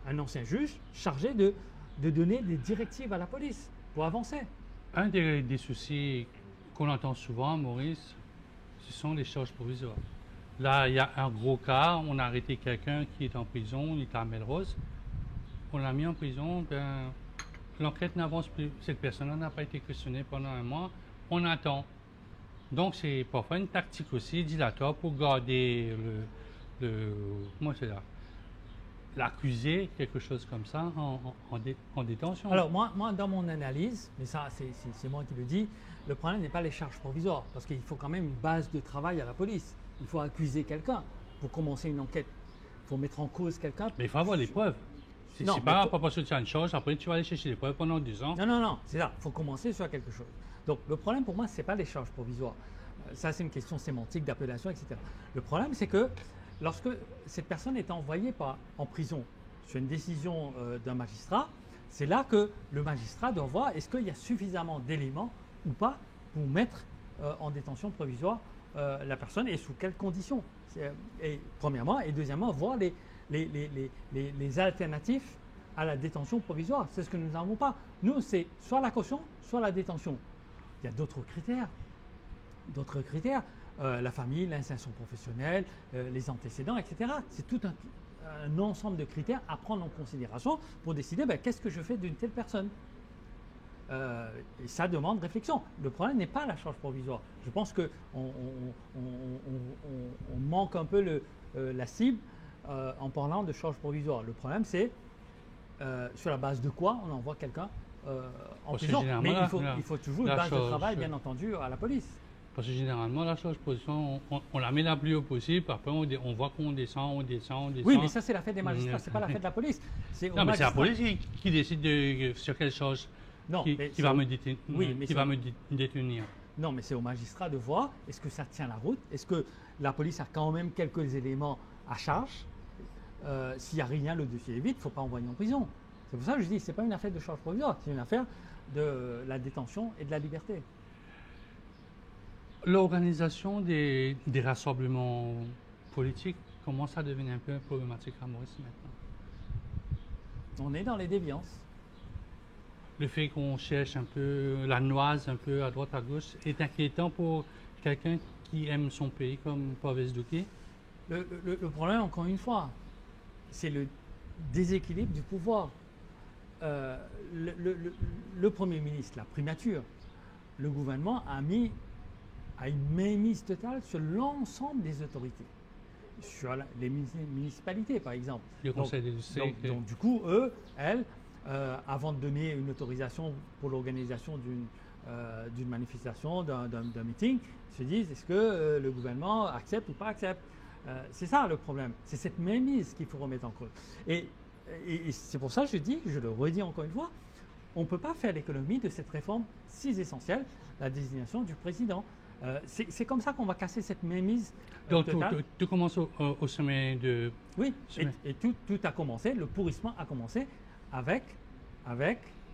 un ancien juge chargé de donner des directives à la police pour avancer. Un des soucis qu'on entend souvent, Maurice, ce sont les charges provisoires. Là, il y a un gros cas, on a arrêté quelqu'un qui est en prison, il est à Melrose, on l'a mis en prison, ben, l'enquête n'avance plus. Cette personne n'a pas été questionnée pendant un mois, on attend. Donc, c'est parfois une tactique aussi dilatoire pour garder comment c'est là, l'accusé, quelque chose comme ça, en détention. Alors, moi, dans mon analyse, mais ça, c'est moi qui le dis, le problème n'est pas les charges provisoires, parce qu'il faut quand même une base de travail à la police. Il faut accuser quelqu'un pour commencer une enquête. Il faut mettre en cause quelqu'un. Mais il faut avoir les preuves. C'est pas parce que tu as une charge, après tu vas aller chercher les preuves pendant 2 ans. Non, c'est ça. Il faut commencer sur quelque chose. Donc, le problème pour moi, ce n'est pas les charges provisoires. Ça, c'est une question sémantique, d'appellation, etc. Le problème, c'est que lorsque cette personne est envoyée en prison sur une décision d'un magistrat, c'est là que le magistrat doit voir est-ce qu'il y a suffisamment d'éléments ou pas pour mettre en détention provisoire la personne et sous quelles conditions. Et premièrement, et deuxièmement, voir les alternatives à la détention provisoire. C'est ce que nous n'avons pas. Nous, c'est soit la caution, soit la détention. Il y a d'autres critères. La famille, l'insertion professionnelle, les antécédents, etc. C'est tout un ensemble de critères à prendre en considération pour décider qu'est-ce que je fais d'une telle personne. Et ça demande réflexion. Le problème n'est pas la charge provisoire. Je pense qu'on manque un peu la cible en parlant de charge provisoire. Le problème, c'est sur la base de quoi on envoie quelqu'un en prison. Mais il faut toujours une base de travail, bien entendu, à la police. Parce que généralement, la charge provisoire, on la met la plus haut possible, après on voit qu'on descend. Oui, mais ça, c'est la fête des magistrats, c'est pas la fête de la police. Non, mais c'est la police qui décide sur quelle charge qui va me détenir. Non, mais c'est au magistrat de voir, est-ce que ça tient la route? Est-ce que la police a quand même quelques éléments à charge? S'il n'y a rien, le dossier est vide, il ne faut pas envoyer en prison. C'est pour ça que je dis, ce n'est pas une affaire de charge provisoire, c'est une affaire de la détention et de la liberté. L'organisation des rassemblements politiques commence à devenir un peu problématique à Maurice maintenant. On est dans les déviances. Le fait qu'on cherche un peu la noise, un peu à droite, à gauche, est inquiétant pour quelqu'un qui aime son pays comme Pavès Douké. Le problème, encore une fois, c'est le déséquilibre du pouvoir. Le Premier ministre, la primature, le gouvernement a une mainmise totale sur l'ensemble des autorités, sur les municipalités par exemple. Le conseil des districts. Donc du coup, elles, avant de donner une autorisation pour l'organisation d'une manifestation, d'un meeting, se disent est-ce que le gouvernement accepte ou pas accepte. C'est ça le problème, c'est cette mainmise qu'il faut remettre en cause. Et et c'est pour ça que je dis, je le redis encore une fois, on ne peut pas faire l'économie de cette réforme si essentielle, la désignation du président. C'est comme ça qu'on va casser cette mainmise Donc, totale. tout commence au sommet de... Oui, sommet. et tout a commencé, le pourrissement a commencé avec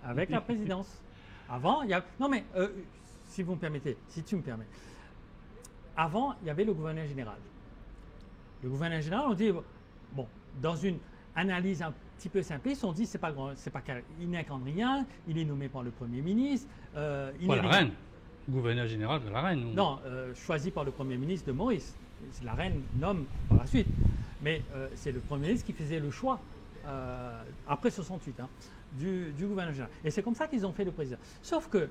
la présidence. Avant, il y a... Non mais, si vous me permettez, si tu me permets. Avant, il y avait le gouverneur général. Le gouverneur général, on dit, bon, dans une analyse un petit peu simpliste, on dit il n'incarne rien, il est nommé par le Premier ministre. Pas la reine. Gouverneur général de la reine. Ou... Non, choisi par le Premier ministre de Maurice. La reine nomme par la suite. Mais c'est le Premier ministre qui faisait le choix, après 68, hein, du gouverneur général. Et c'est comme ça qu'ils ont fait le président. Sauf que,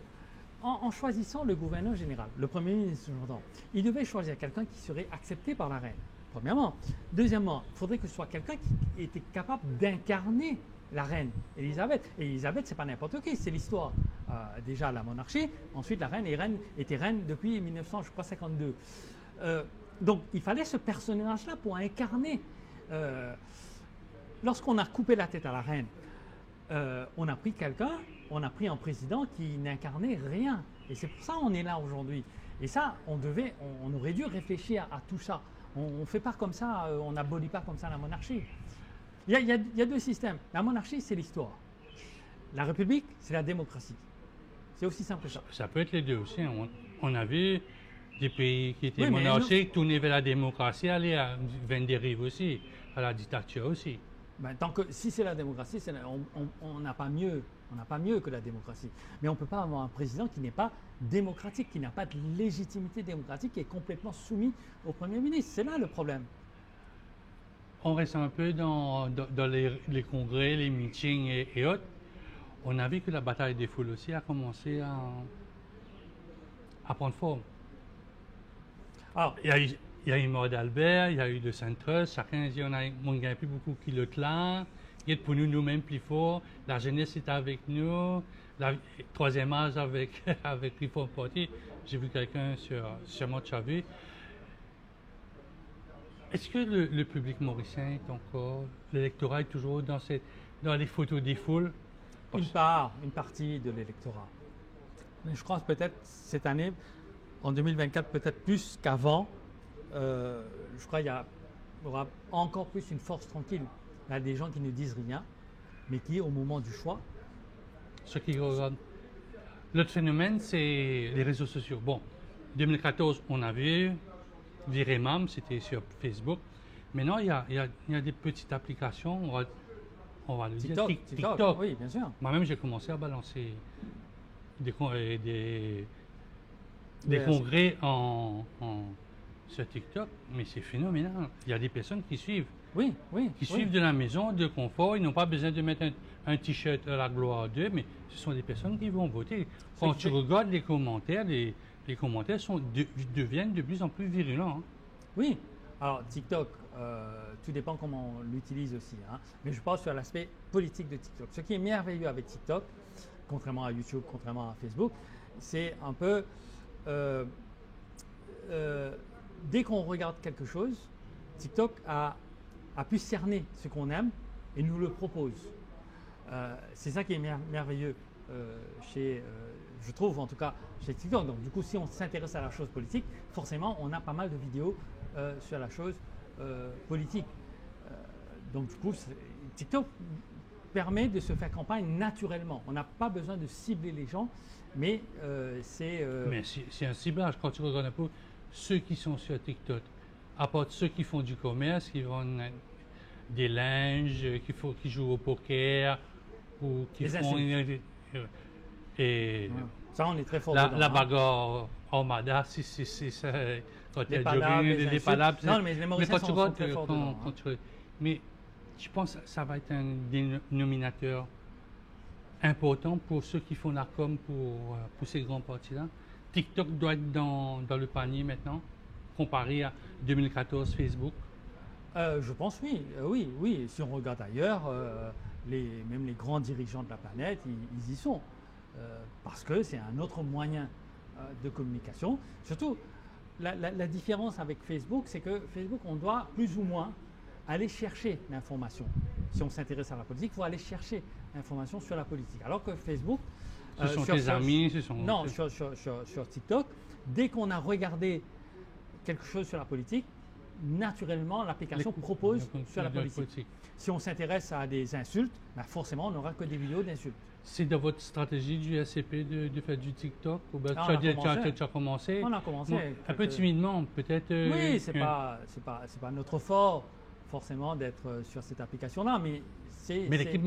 en choisissant le gouverneur général, le Premier ministre, j'entends, il devait choisir quelqu'un qui serait accepté par la reine. Premièrement. Deuxièmement, il faudrait que ce soit quelqu'un qui était capable d'incarner la reine Elisabeth. Et Elisabeth, ce n'est pas n'importe qui, c'est l'histoire. Déjà la monarchie, ensuite la reine était reine depuis 1952. Donc il fallait ce personnage-là pour incarner. Lorsqu'on a coupé la tête à la reine, on a pris un président qui n'incarnait rien. Et c'est pour ça qu'on est là aujourd'hui. Et ça, on aurait dû réfléchir à tout ça. On ne fait pas comme ça, on n'abolit pas comme ça la monarchie. Il y a deux systèmes. La monarchie, c'est l'histoire. La République, c'est la démocratie. C'est aussi simple que ça. Ça peut être les deux aussi. On a vu des pays qui étaient monarchiques tourner vers la démocratie, aller vers une dérive aussi, à la dictature aussi. Ben, si c'est la démocratie, on n'a pas mieux. On n'a pas mieux que la démocratie. Mais on ne peut pas avoir un président qui n'est pas démocratique, qui n'a pas de légitimité démocratique, qui est complètement soumis au Premier ministre. C'est là le problème. On reste un peu dans les congrès, les meetings et autres. On a vu que la bataille des foules aussi a commencé à prendre forme. Alors, il y a eu mort d'Albert, il y a eu de Saint-Trust, chacun dit on ne gagne plus beaucoup qui le clan. Il est pour nous-mêmes plus fort. La jeunesse est avec nous. Le troisième âge avec Reform Party. J'ai vu quelqu'un sur mon vu. Est-ce que le public mauricien est encore, l'électorat est toujours dans les photos des foules? Une partie de l'électorat. Mais je crois que peut-être cette année, en 2024, peut-être plus qu'avant, je crois qu'il y aura encore plus une force tranquille. Il y a des gens qui ne disent rien, mais qui, au moment du choix... Ceux qui regardent. L'autre phénomène, c'est les réseaux sociaux. Bon, 2014, on a vu, Viremam, c'était sur Facebook. Maintenant, il y a des petites applications, on va le dire, TikTok. Oui, bien sûr. Moi-même, j'ai commencé à balancer des congrès sur TikTok, mais c'est phénoménal. Il y a des personnes qui suivent. Qui suivent de la maison, de confort. Ils n'ont pas besoin de mettre un t-shirt à la gloire d'eux, mais ce sont des personnes qui vont voter. Quand tu regardes les commentaires, les commentaires deviennent de plus en plus virulents. Hein. Oui. Alors, TikTok, tout dépend comment on l'utilise aussi. Hein. Mais je parle sur l'aspect politique de TikTok. Ce qui est merveilleux avec TikTok, contrairement à YouTube, contrairement à Facebook, c'est un peu... dès qu'on regarde quelque chose, TikTok a pu cerner ce qu'on aime et nous le propose. C'est ça qui est merveilleux je trouve en tout cas chez TikTok. Donc du coup, si on s'intéresse à la chose politique, forcément on a pas mal de vidéos sur la chose politique. Donc du coup, TikTok permet de se faire campagne naturellement. On n'a pas besoin de cibler les gens, mais c'est... Mais c'est un ciblage. Quand tu regardes un peu ceux qui sont sur TikTok, à part ceux qui font du commerce, qui vendent des linges, qui jouent au poker, ou qui font... Et ça, on est très fort la bagarre armada, c'est ça. Quand il y a des palabres. Non, mais les Mauriciens sont très forts dedans. Mais je pense que ça va être un dénominateur important pour ceux qui font la com pour ces grands partis-là. TikTok doit être dans le panier maintenant, comparé à 2014 Facebook. Je pense oui. Si on regarde ailleurs, même les grands dirigeants de la planète, ils y sont. Parce que c'est un autre moyen de communication. Surtout, la différence avec Facebook, c'est que Facebook, on doit plus ou moins aller chercher l'information. si on s'intéresse à la politique, il faut aller chercher l'information sur la politique. Alors que Facebook, Ce sont tes amis, ce sont... non, sur TikTok, dès qu'on a regardé quelque chose sur la politique, naturellement, l'application propose sur la politique. Si on s'intéresse à des insultes, ben forcément, on n'aura que des vidéos d'insultes. C'est dans votre stratégie du SCP de faire du TikTok ou ben, Ah, tu as commencé? On a commencé. Un peu timidement, peut-être. Oui, c'est pas notre fort, forcément, d'être sur cette application-là, mais Mais l'équipe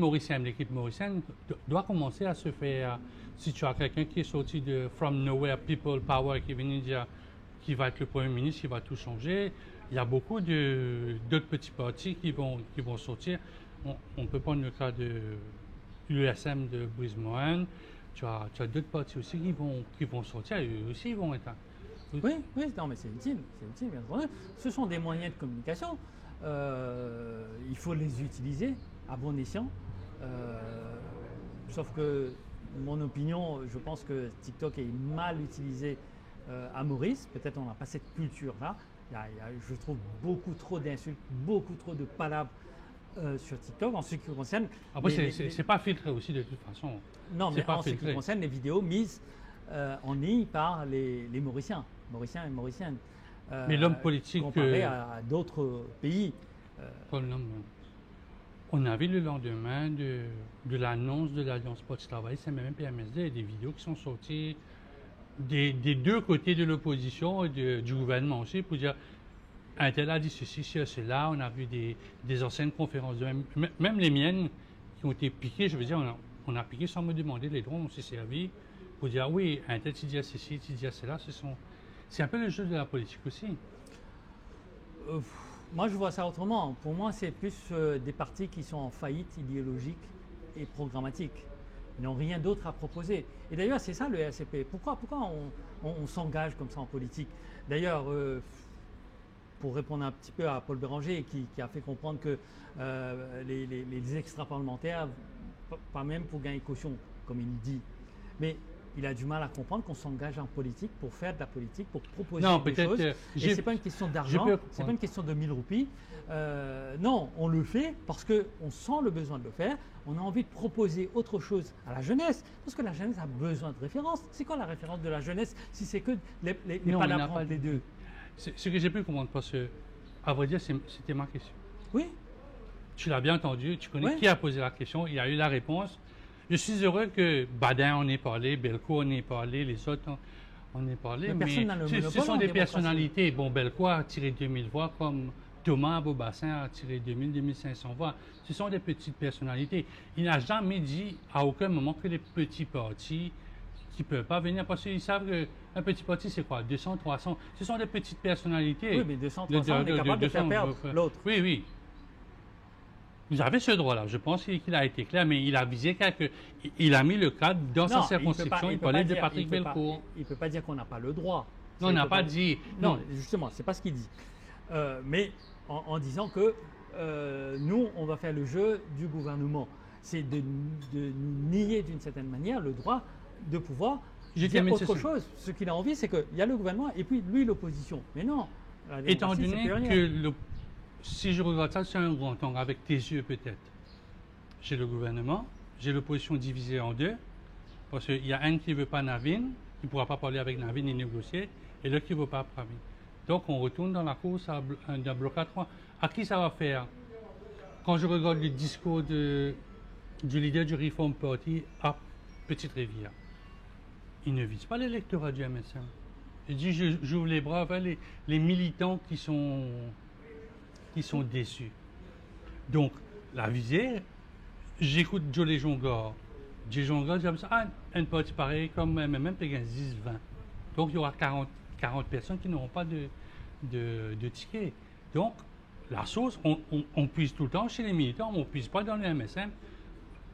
mauricienne doit commencer à se faire. Si tu as quelqu'un qui est sorti de From Nowhere, People Power, qui est venu dire qui va être le Premier ministre, qui va tout changer, il y a beaucoup d'autres petits partis qui vont sortir. On peut prendre le cas de l'USM de Brice Mohan. Tu as d'autres partis aussi qui vont sortir, et eux aussi ils vont être. Oui, non, mais c'est utile, bien entendu. Ce sont des moyens de communication. Il faut les utiliser à bon escient. Sauf que, mon opinion, je pense que TikTok est mal utilisé à Maurice. Peut-être on n'a pas cette culture-là. Il y a, je trouve, beaucoup trop d'insultes, beaucoup trop de palabres sur TikTok. En ce qui concerne... Après, c'est pas filtré aussi de toute façon. Non, mais en ce qui concerne les vidéos mises en ligne par les Mauriciens et Mauriciennes. Mais l'homme politique... Comparé à d'autres pays. On a vu le lendemain de l'annonce de l'Alliance Parti Travail, c'est même PMSD, des vidéos qui sont sorties des deux côtés de l'opposition et du gouvernement aussi pour dire un tel a dit ceci, cela. On a vu des anciennes conférences, même les miennes qui ont été piquées. Je veux dire, on a piqué sans me demander les droits, on s'est servi pour dire oui, un tel tu dis ceci, tu dis cela. C'est un peu le jeu de la politique aussi. Moi, je vois ça autrement. Pour moi, c'est plus des partis qui sont en faillite idéologique et programmatique. Ils n'ont rien d'autre à proposer. Et d'ailleurs, c'est ça le RCP. Pourquoi on s'engage comme ça en politique? D'ailleurs, pour répondre un petit peu à Paul Béranger, qui a fait comprendre que les extra-parlementaires, pas même pour gagner caution, comme il dit, mais il a du mal à comprendre qu'on s'engage en politique pour faire de la politique, pour proposer des choses. Et ce n'est pas une question d'argent, ce n'est pas une question de 1000 roupies. Non, on le fait parce qu'on sent le besoin de le faire. On a envie de proposer autre chose à la jeunesse, parce que la jeunesse a besoin de références. C'est quoi la référence de la jeunesse si c'est que les palabres entre les deux? Ce que j'ai pu comprendre, parce que, à vrai dire, c'était ma question. Oui. Tu l'as bien entendu, tu connais qui a posé la question, il y a eu la réponse. Je suis heureux que Badin en ait parlé, Belko en ait parlé, les autres en aient parlé, mais ce sont des personnalités. Bon, Belko a tiré 2000 voix, comme Thomas Beaubassin a tiré 2500 voix. Ce sont des petites personnalités. Il n'a jamais dit à aucun moment que les petits partis qui ne peuvent pas venir, parce qu'ils savent qu'un petit parti, c'est quoi, 200, 300. Ce sont des petites personnalités. Oui, mais 200, 300, on est capable de faire perdre l'autre. Oui, oui. Vous avez ce droit-là. Je pense qu'il a été clair, mais il a visé il a mis le cadre dans sa circonscription. Il parlait de Patrick Belcourt. Il ne peut pas dire qu'on n'a pas le droit. Non, on n'a pas dit. Non, justement, c'est pas ce qu'il dit. Mais en disant que nous, on va faire le jeu du gouvernement. C'est de nier d'une certaine manière le droit de pouvoir dire autre chose. Ce qu'il a envie, c'est qu'il y a le gouvernement et puis lui, l'opposition. Mais non. Étant donné que si je regarde ça, c'est un grand angle, avec tes yeux peut-être. J'ai le gouvernement, j'ai l'opposition divisée en deux, parce qu'il y a un qui ne veut pas Navin, qui ne pourra pas parler avec Navin et négocier, et l'autre qui ne veut pas Pravin. Donc on retourne dans la course d'un bloc à 3. À qui ça va faire? Quand je regarde le discours du leader du Reform Party à Petite-Rivière, il ne vise pas l'électorat du MSM. Il dit j'ouvre les bras vers les militants qui sont déçus. Donc, la visée, j'écoute Jolie Jongor. Jolie Jongor dit un parti pareil comme MMM, tu gagnes 10, 20. Donc, il y aura 40 personnes qui n'auront pas de ticket. Donc, la sauce, on puise tout le temps chez les militants, on ne puise pas dans le MSM.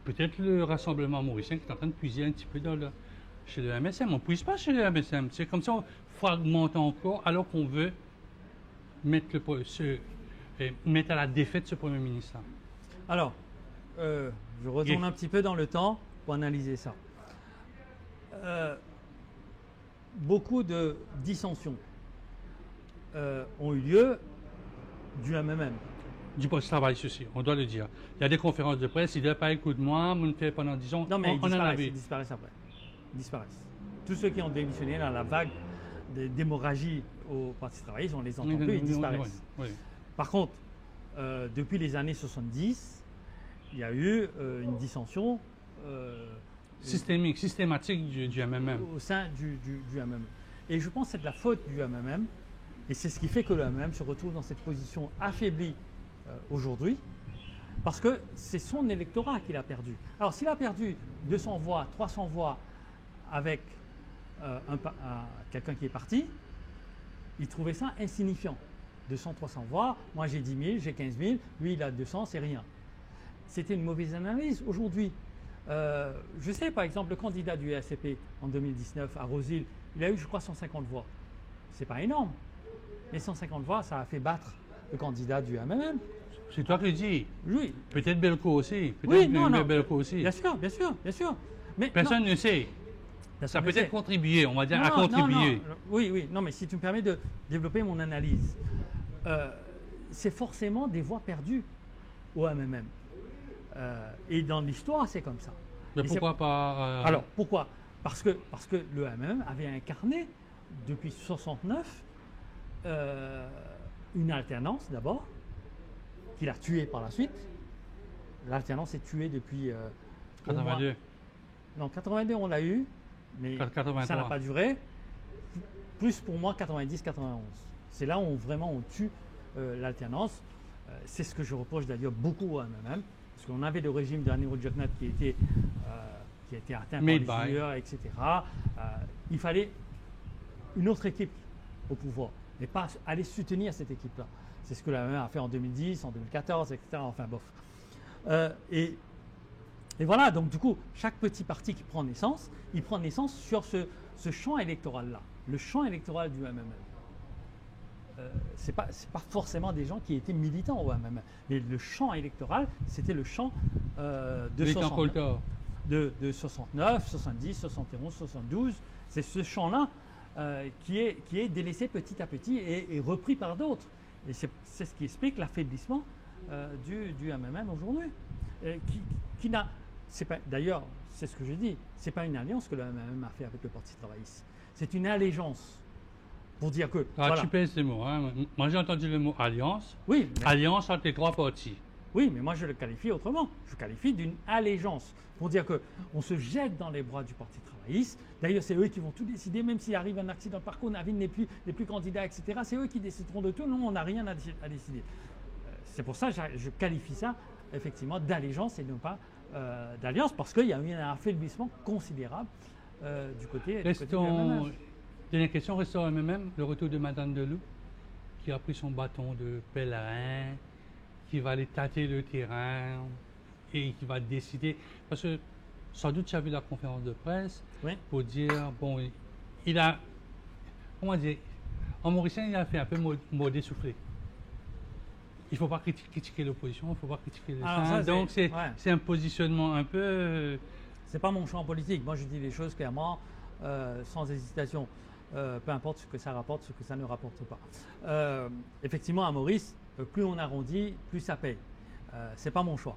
Peut-être le Rassemblement mauricien qui est en train de puiser un petit peu chez le MSM. On ne puise pas chez le MSM. C'est comme ça, on fragmente encore, alors qu'on veut mettre à la défaite ce Premier ministre. Alors, je retourne un petit peu dans le temps pour analyser ça. Beaucoup de dissensions ont eu lieu du MMM. du poste de travail, ceci, on doit le dire. Il y a des conférences de presse, il n'y a pas écoute de moi, on le fait pendant 10 ans. Non, mais on en a vu. ils disparaissent après. Ils disparaissent. Tous ceux qui ont démissionné dans la vague d'hémorragie au Parti travailliste, on les entend plus, ils disparaissent. Oui. Par contre, depuis les années 70, il y a eu une dissension systématique du MMM. Au sein du MMM. Et je pense que c'est de la faute du MMM, et c'est ce qui fait que le MMM se retrouve dans cette position affaiblie aujourd'hui, parce que c'est son électorat qu'il a perdu. Alors s'il a perdu 200 voix, 300 voix avec quelqu'un qui est parti, il trouvait ça insignifiant. 200, 300 voix, moi j'ai 10 000, j'ai 15 000, lui il a 200, c'est rien. C'était une mauvaise analyse. Aujourd'hui, je sais par exemple le candidat du SCP en 2019 à Rosil, il a eu je crois 150 voix. C'est pas énorme, mais 150 voix ça a fait battre le candidat du MMM. C'est toi qui le dis. Oui. Peut-être Belko aussi. Oui, non. Belko aussi. Bien sûr. Mais personne ne sait. Ça peut être contribué, on va dire, à contribuer. Oui, non, mais si tu me permets de développer mon analyse, c'est forcément des voix perdues au MMM. Et dans l'histoire, c'est comme ça. Mais pourquoi pas Alors, pourquoi parce que le MMM avait incarné, depuis 1969, une alternance d'abord, qu'il a tuée par la suite. L'alternance est tuée depuis... 82. Non, 82, on l'a eu, mais 83. Ça n'a pas duré. Plus pour moi, 90-91. C'est là où vraiment on tue l'alternance. C'est ce que je reproche d'ailleurs beaucoup à MMM, parce qu'on avait le régime de Aniro Djoknat qui a été atteint par les joueurs, etc. Il fallait une autre équipe au pouvoir, mais pas aller soutenir cette équipe-là. C'est ce que la MMM a fait en 2010, en 2014, etc. Enfin, bof. Et voilà, donc du coup, chaque petit parti qui prend naissance, il prend naissance sur ce champ électoral-là, le champ électoral du MMM. Ce n'est pas forcément des gens qui étaient militants au MMM, mais le champ électoral, c'était le champ de 69, 70, 71, 72. C'est ce champ-là qui est délaissé petit à petit et repris par d'autres. Et c'est ce qui explique l'affaiblissement du MMM aujourd'hui. D'ailleurs, c'est ce que je dis, ce n'est pas une alliance que le MMM a fait avec le Parti travailliste. C'est une allégeance. Pour dire que. Voilà. Tu pèses ces mots. Hein. Moi, j'ai entendu le mot alliance. Oui. Alliance entre les trois partis. Oui, mais moi, je le qualifie autrement. Je qualifie d'une allégeance. Pour dire qu'on se jette dans les bras du Parti travailliste. D'ailleurs, c'est eux qui vont tout décider, même s'il arrive un accident de parcours, Navin n'est plus candidat, etc. C'est eux qui décideront de tout. Nous, on n'a rien à décider. C'est pour ça que je qualifie ça, effectivement, d'allégeance et non pas d'alliance, parce qu'il y a eu un affaiblissement considérable du côté du MMM. Dernière question, restons au MMM, le retour de Madame Delou, qui a pris son bâton de pèlerin, qui va aller tâter le terrain et qui va décider. Parce que sans doute tu as vu la conférence de presse pour dire, bon, il a, comment dire, en mauricien, il a fait un peu mot essoufflé. Il ne faut pas critiquer l'opposition, il ne faut pas critiquer les gens. Donc c'est un positionnement un peu... C'est pas mon champ politique. Moi, je dis les choses clairement, sans hésitation. Peu importe ce que ça rapporte, ce que ça ne rapporte pas. Effectivement, à Maurice, plus on arrondit, plus ça paye. C'est pas mon choix.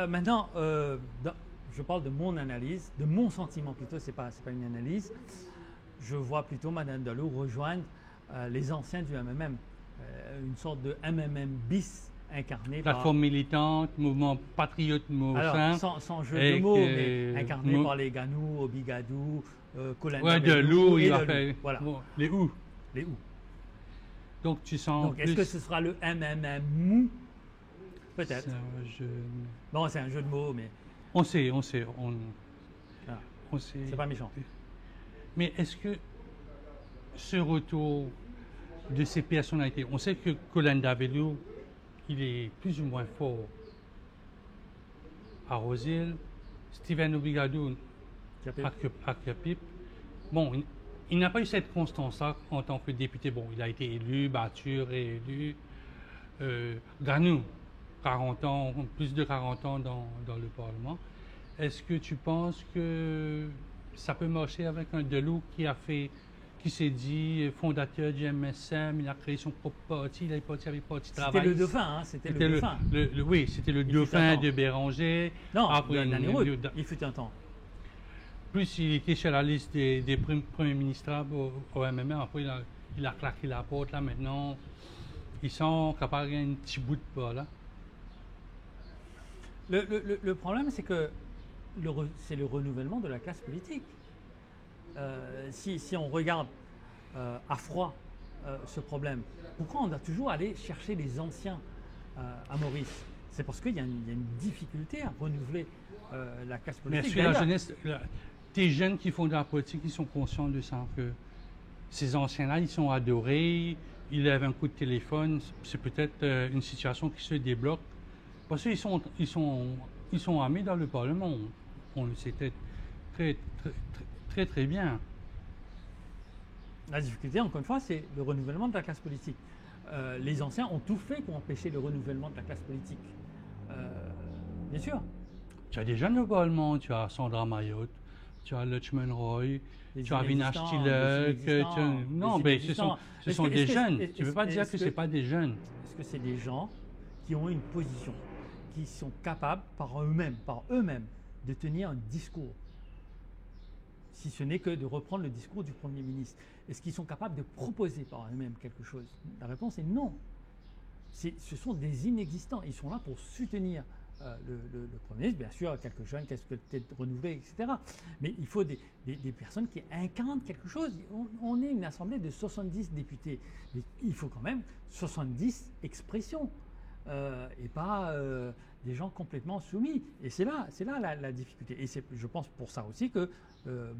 Maintenant, je parle de mon analyse, de mon sentiment plutôt, c'est pas une analyse. Je vois plutôt Madame Delou rejoindre les anciens du MMM, une sorte de MMM bis incarné plateforme militante, mouvement patriote sans jeu de mots, mais incarné par les Ganou, Obigadou, Colin Delou, il a fait voilà. Les OU. Donc tu sens. Donc est-ce que ce sera le MMM mou? Peut-être. Bon, c'est un jeu de mots, mais. On sait. C'est pas méchant. Mais est-ce que ce retour de ces personnalités, on sait que Colin Davelou, il est plus ou moins fort à Rosil, Steven Obigadou à Capip. Bon, il n'a pas eu cette constance-là en tant que député. Bon, il a été élu, battu, réélu. Ganou, 40 ans, plus de 40 ans dans le Parlement. Est-ce que tu penses que ça peut marcher avec un Delou qui a fait qui s'est dit fondateur du MSM, il a créé son propre parti, il est parti avec le Parti Travail. C'était le dauphin, hein, c'était le dauphin. Oui, c'était le Il fut dauphin un temps. de Béranger. Non, Après, il fut un temps. plus il était sur la liste des premiers ministres au MMR, après il a claqué la porte, là maintenant, ils sont capables de gagner un petit bout de pas, là. Le problème, c'est que c'est le renouvellement de la classe politique. Si on regarde à froid ce problème, pourquoi on doit toujours aller chercher les anciens à Maurice? C'est parce qu'il y a une difficulté à renouveler la classe Mais politique. sur la jeunesse, des jeunes qui font de la politique, ils sont conscients de ça, que ces anciens-là, ils sont adorés, ils lèvent un coup de téléphone, c'est peut-être une situation qui se débloque. Parce qu'ils sont amis dans le Parlement, on le sait très bien. La difficulté, encore une fois, c'est le renouvellement de la classe politique. Les anciens ont tout fait pour empêcher le renouvellement de la classe politique. Bien sûr. Tu as des jeunes au Parlement, tu as Sandra Mayotte, tu as Lutchman Roy, tu as Vinash Tilek. Non, mais ce sont des jeunes. Tu ne peux pas dire que ce n'est pas des jeunes. Est-ce que c'est des gens qui ont une position, qui sont capables par eux-mêmes, de tenir un discours, si ce n'est que de reprendre le discours du Premier ministre? Est-ce qu'ils sont capables de proposer par eux-mêmes quelque chose? La réponse est non. Ce sont des inexistants. Ils sont là pour soutenir le Premier ministre, bien sûr, quelques jeunes, quelques têtes renouvelées, etc. Mais il faut des personnes qui incarnent quelque chose. On est une assemblée de 70 députés. Mais il faut quand même 70 expressions. Et pas des gens complètement soumis. Et c'est là la difficulté. Et c'est, je pense, pour ça aussi que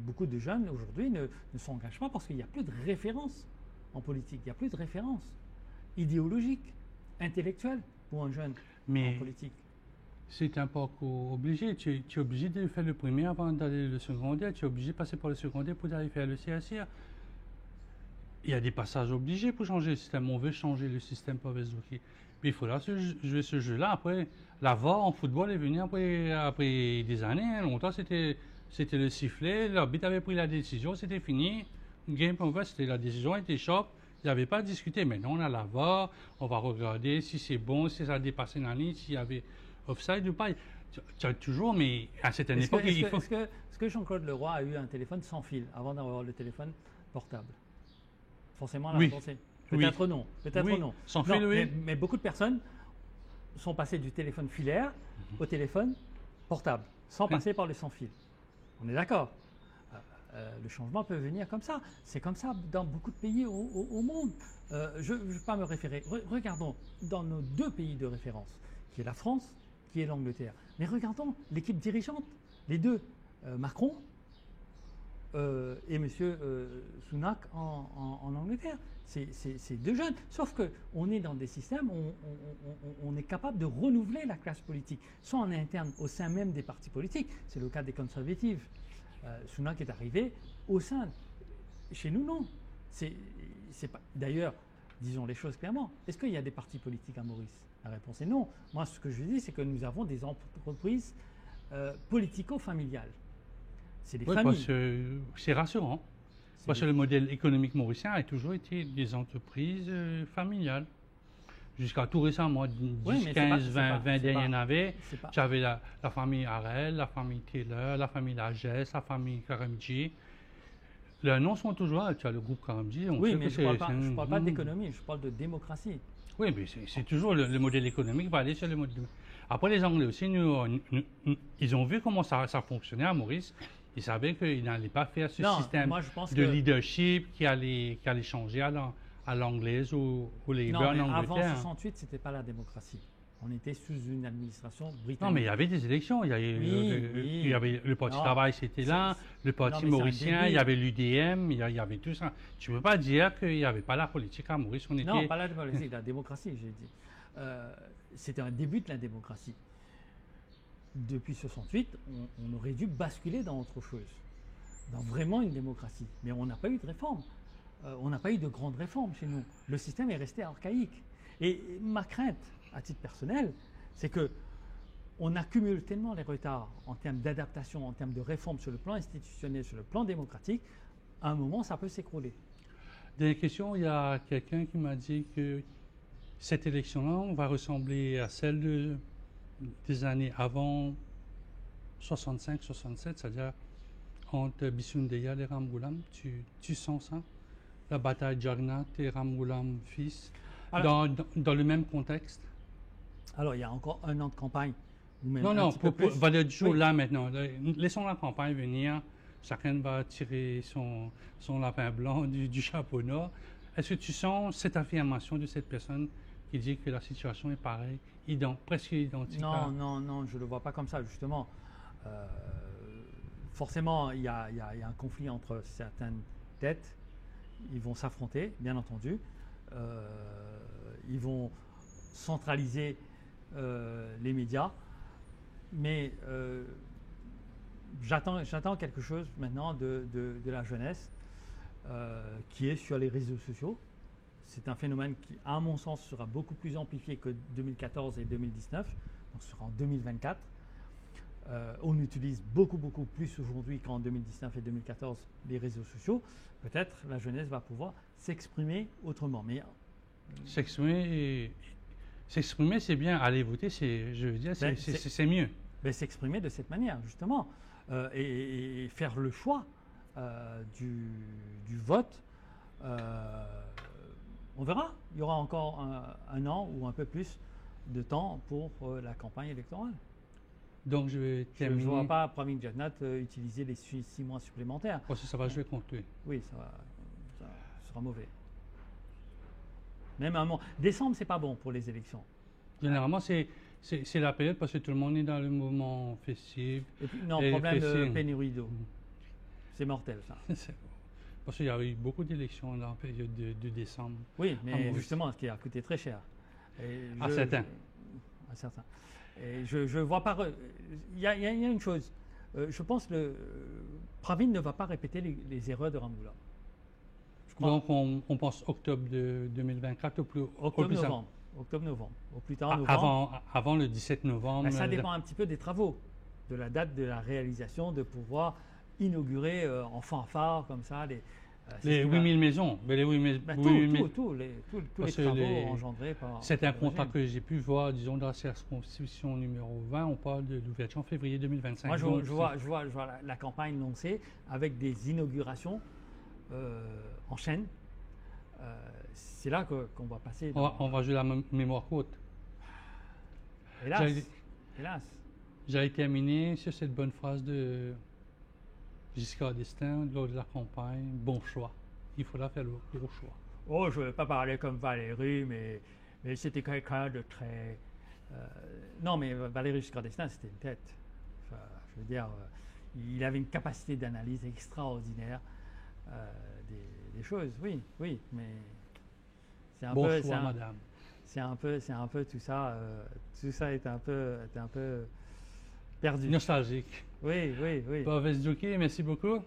beaucoup de jeunes aujourd'hui ne s'engagent pas, parce qu'il n'y a plus de référence en politique. Il n'y a plus de référence idéologique, intellectuelle pour un jeune en politique. C'est un parcours obligé. Tu es obligé de faire le primaire avant d'aller le secondaire. Tu es obligé de passer par le secondaire pour aller faire le CSIR. Il y a des passages obligés pour changer le système. On veut changer le système par Vezdouki. Puis il faudra jouer ce jeu-là. Après, la VAR en football est venue après des années. Longtemps, c'était le sifflet. L'arbitre avait pris la décision, c'était fini. Game over, c'était la décision était shop. Il n'y avait pas à discuter. Maintenant, on a la VAR. On va regarder si c'est bon, si ça a dépassé la ligne, s'il y avait offside ou pas. Tu as toujours, mais à cette époque, il faut... Est-ce que Jean-Claude Leroy a eu un téléphone sans fil avant d'avoir le téléphone portable? Forcément, la réponse est peut-être non. Peut-être non. Sans fil, oui. Mais beaucoup de personnes sont passées du téléphone filaire au téléphone portable, sans passer par le sans fil. On est d'accord. Le changement peut venir comme ça. C'est comme ça dans beaucoup de pays au monde. Je ne vais pas me référer. Regardons dans nos deux pays de référence, qui est la France, qui est l'Angleterre. Mais regardons l'équipe dirigeante, les deux, Macron et M. Sunak en Angleterre. C'est deux jeunes. Sauf qu'on est dans des systèmes où on est capable de renouveler la classe politique, soit en interne, au sein même des partis politiques. C'est le cas des conservatives. Sunak est arrivé au sein. Chez nous, non. C'est pas. D'ailleurs, disons les choses clairement. Est-ce qu'il y a des partis politiques à Maurice? La réponse est non. Moi, ce que je dis, c'est que nous avons des entreprises politico-familiales. C'est des familles. C'est rassurant. Parce que le modèle économique mauricien a toujours été des entreprises familiales. Jusqu'à tout récemment, 10, 15, 20 dernières années, j'avais la famille Harel, la famille Taylor, la famille Lagesse, la famille Karamji. Leurs noms sont toujours là. Tu as le groupe Karamji. Oui, mais je ne parle pas d'économie, je parle de démocratie. Oui, mais c'est toujours le modèle économique va aller sur le modèle. Après, les Anglais aussi, ils ont vu comment ça fonctionnait à Maurice. Ils savaient qu'ils n'allaient pas faire ce système de leadership qui allait changer à l'anglaise ou les Labour en Angleterre. Avant 1968, ce n'était pas la démocratie. On était sous une administration britannique. Non, mais il y avait des élections. Il y avait le Parti Travail, c'était là, le Parti mauricien, il y avait l'UDM, il y avait tout ça. Tu ne peux pas dire qu'il n'y avait pas la politique à Maurice. Non, pas la politique, la démocratie, j'ai dit. C'était un début de la démocratie. Depuis 1968, on aurait dû basculer dans autre chose, dans vraiment une démocratie. Mais on n'a pas eu de réforme. On n'a pas eu de grandes réformes chez nous. Le système est resté archaïque. Et ma crainte, à titre personnel, c'est qu'on accumule tellement les retards en termes d'adaptation, en termes de réforme sur le plan institutionnel, sur le plan démocratique, à un moment, ça peut s'écrouler. Dernière question, il y a quelqu'un qui m'a dit que cette élection-là va ressembler à celle des années avant 65-67, c'est-à-dire entre Bissoundeya et Ramgoolam. Tu sens ça? La bataille Jagannath et Ramgoolam fils, dans le même contexte? Alors, il y a encore un an de campagne. Ou même Non, un petit peu plus. Valedjo, Oui. là maintenant. Laissons la campagne venir. Chacun va tirer son lapin blanc du chapeau nord. Est-ce que tu sens cette affirmation de cette personne qui dit que la situation est pareille, presque identique? Non, je ne le vois pas comme ça, justement. Forcément, il y a un conflit entre certaines têtes. Ils vont s'affronter, bien entendu. Ils vont centraliser les médias. Mais j'attends quelque chose maintenant de la jeunesse qui est sur les réseaux sociaux. C'est un phénomène qui, à mon sens, sera beaucoup plus amplifié que 2014 et 2019, donc ce sera en 2024. On utilise beaucoup plus aujourd'hui qu'en 2019 et 2014 les réseaux sociaux. Peut-être la jeunesse va pouvoir s'exprimer autrement. Mais S'exprimer, c'est bien. Aller voter, c'est mieux. Mais s'exprimer de cette manière, justement, et faire le choix du vote. On verra. Il y aura encore un an ou un peu plus de temps pour la campagne électorale. Donc, je vais terminer. Je ne vois pas Pravin Jagannath utiliser les 6 mois supplémentaires. Parce que ça va jouer contre lui. Oui, ça sera mauvais. Même un mois. Décembre, c'est pas bon pour les élections. Généralement, c'est la période parce que tout le monde est dans le moment festif. Et puis, non, problème de pénurie d'eau. C'est mortel, ça. Parce qu'il y a eu beaucoup d'élections dans la période de décembre. Oui, mais justement, ce qui a coûté très cher. À certains. À certains. Et je vois pas. Il y a une chose. Je pense que Pravin ne va pas répéter les erreurs de Ramgoolam. Donc, on pense octobre de 2024 au plus octobre-novembre. Octobre-novembre. Au plus tard, novembre. Avant le 17 novembre. Ben, ça dépend un petit peu des travaux, de la date de la réalisation, de pouvoir inaugurer en fanfare comme ça les 8000 maisons. Mais les 8000 tous les travaux engendrés par. C'est un contrat que j'ai pu voir, disons, dans la circonscription numéro 20. On parle de l'ouverture en février 2025. Moi, je vois la campagne lancée avec des inaugurations en chaîne. C'est là qu'on va passer. On va jouer la mémoire courte. Hélas. J'allais terminer sur cette bonne phrase de Giscard d'Estaing lors de la campagne. Bon choix. Il faudra faire le bon choix. Oh, je ne vais pas parler comme Valérie, mais c'était quelqu'un de très. Non, mais Valéry Giscard d'Estaing, c'était une tête. Enfin, je veux dire, il avait une capacité d'analyse extraordinaire des choses. Oui, mais c'est un bon peu. Choix, madame. C'est un peu tout ça. Tout ça est un peu perdu. Nostalgique. Oui. Pavel Zdouki, merci beaucoup.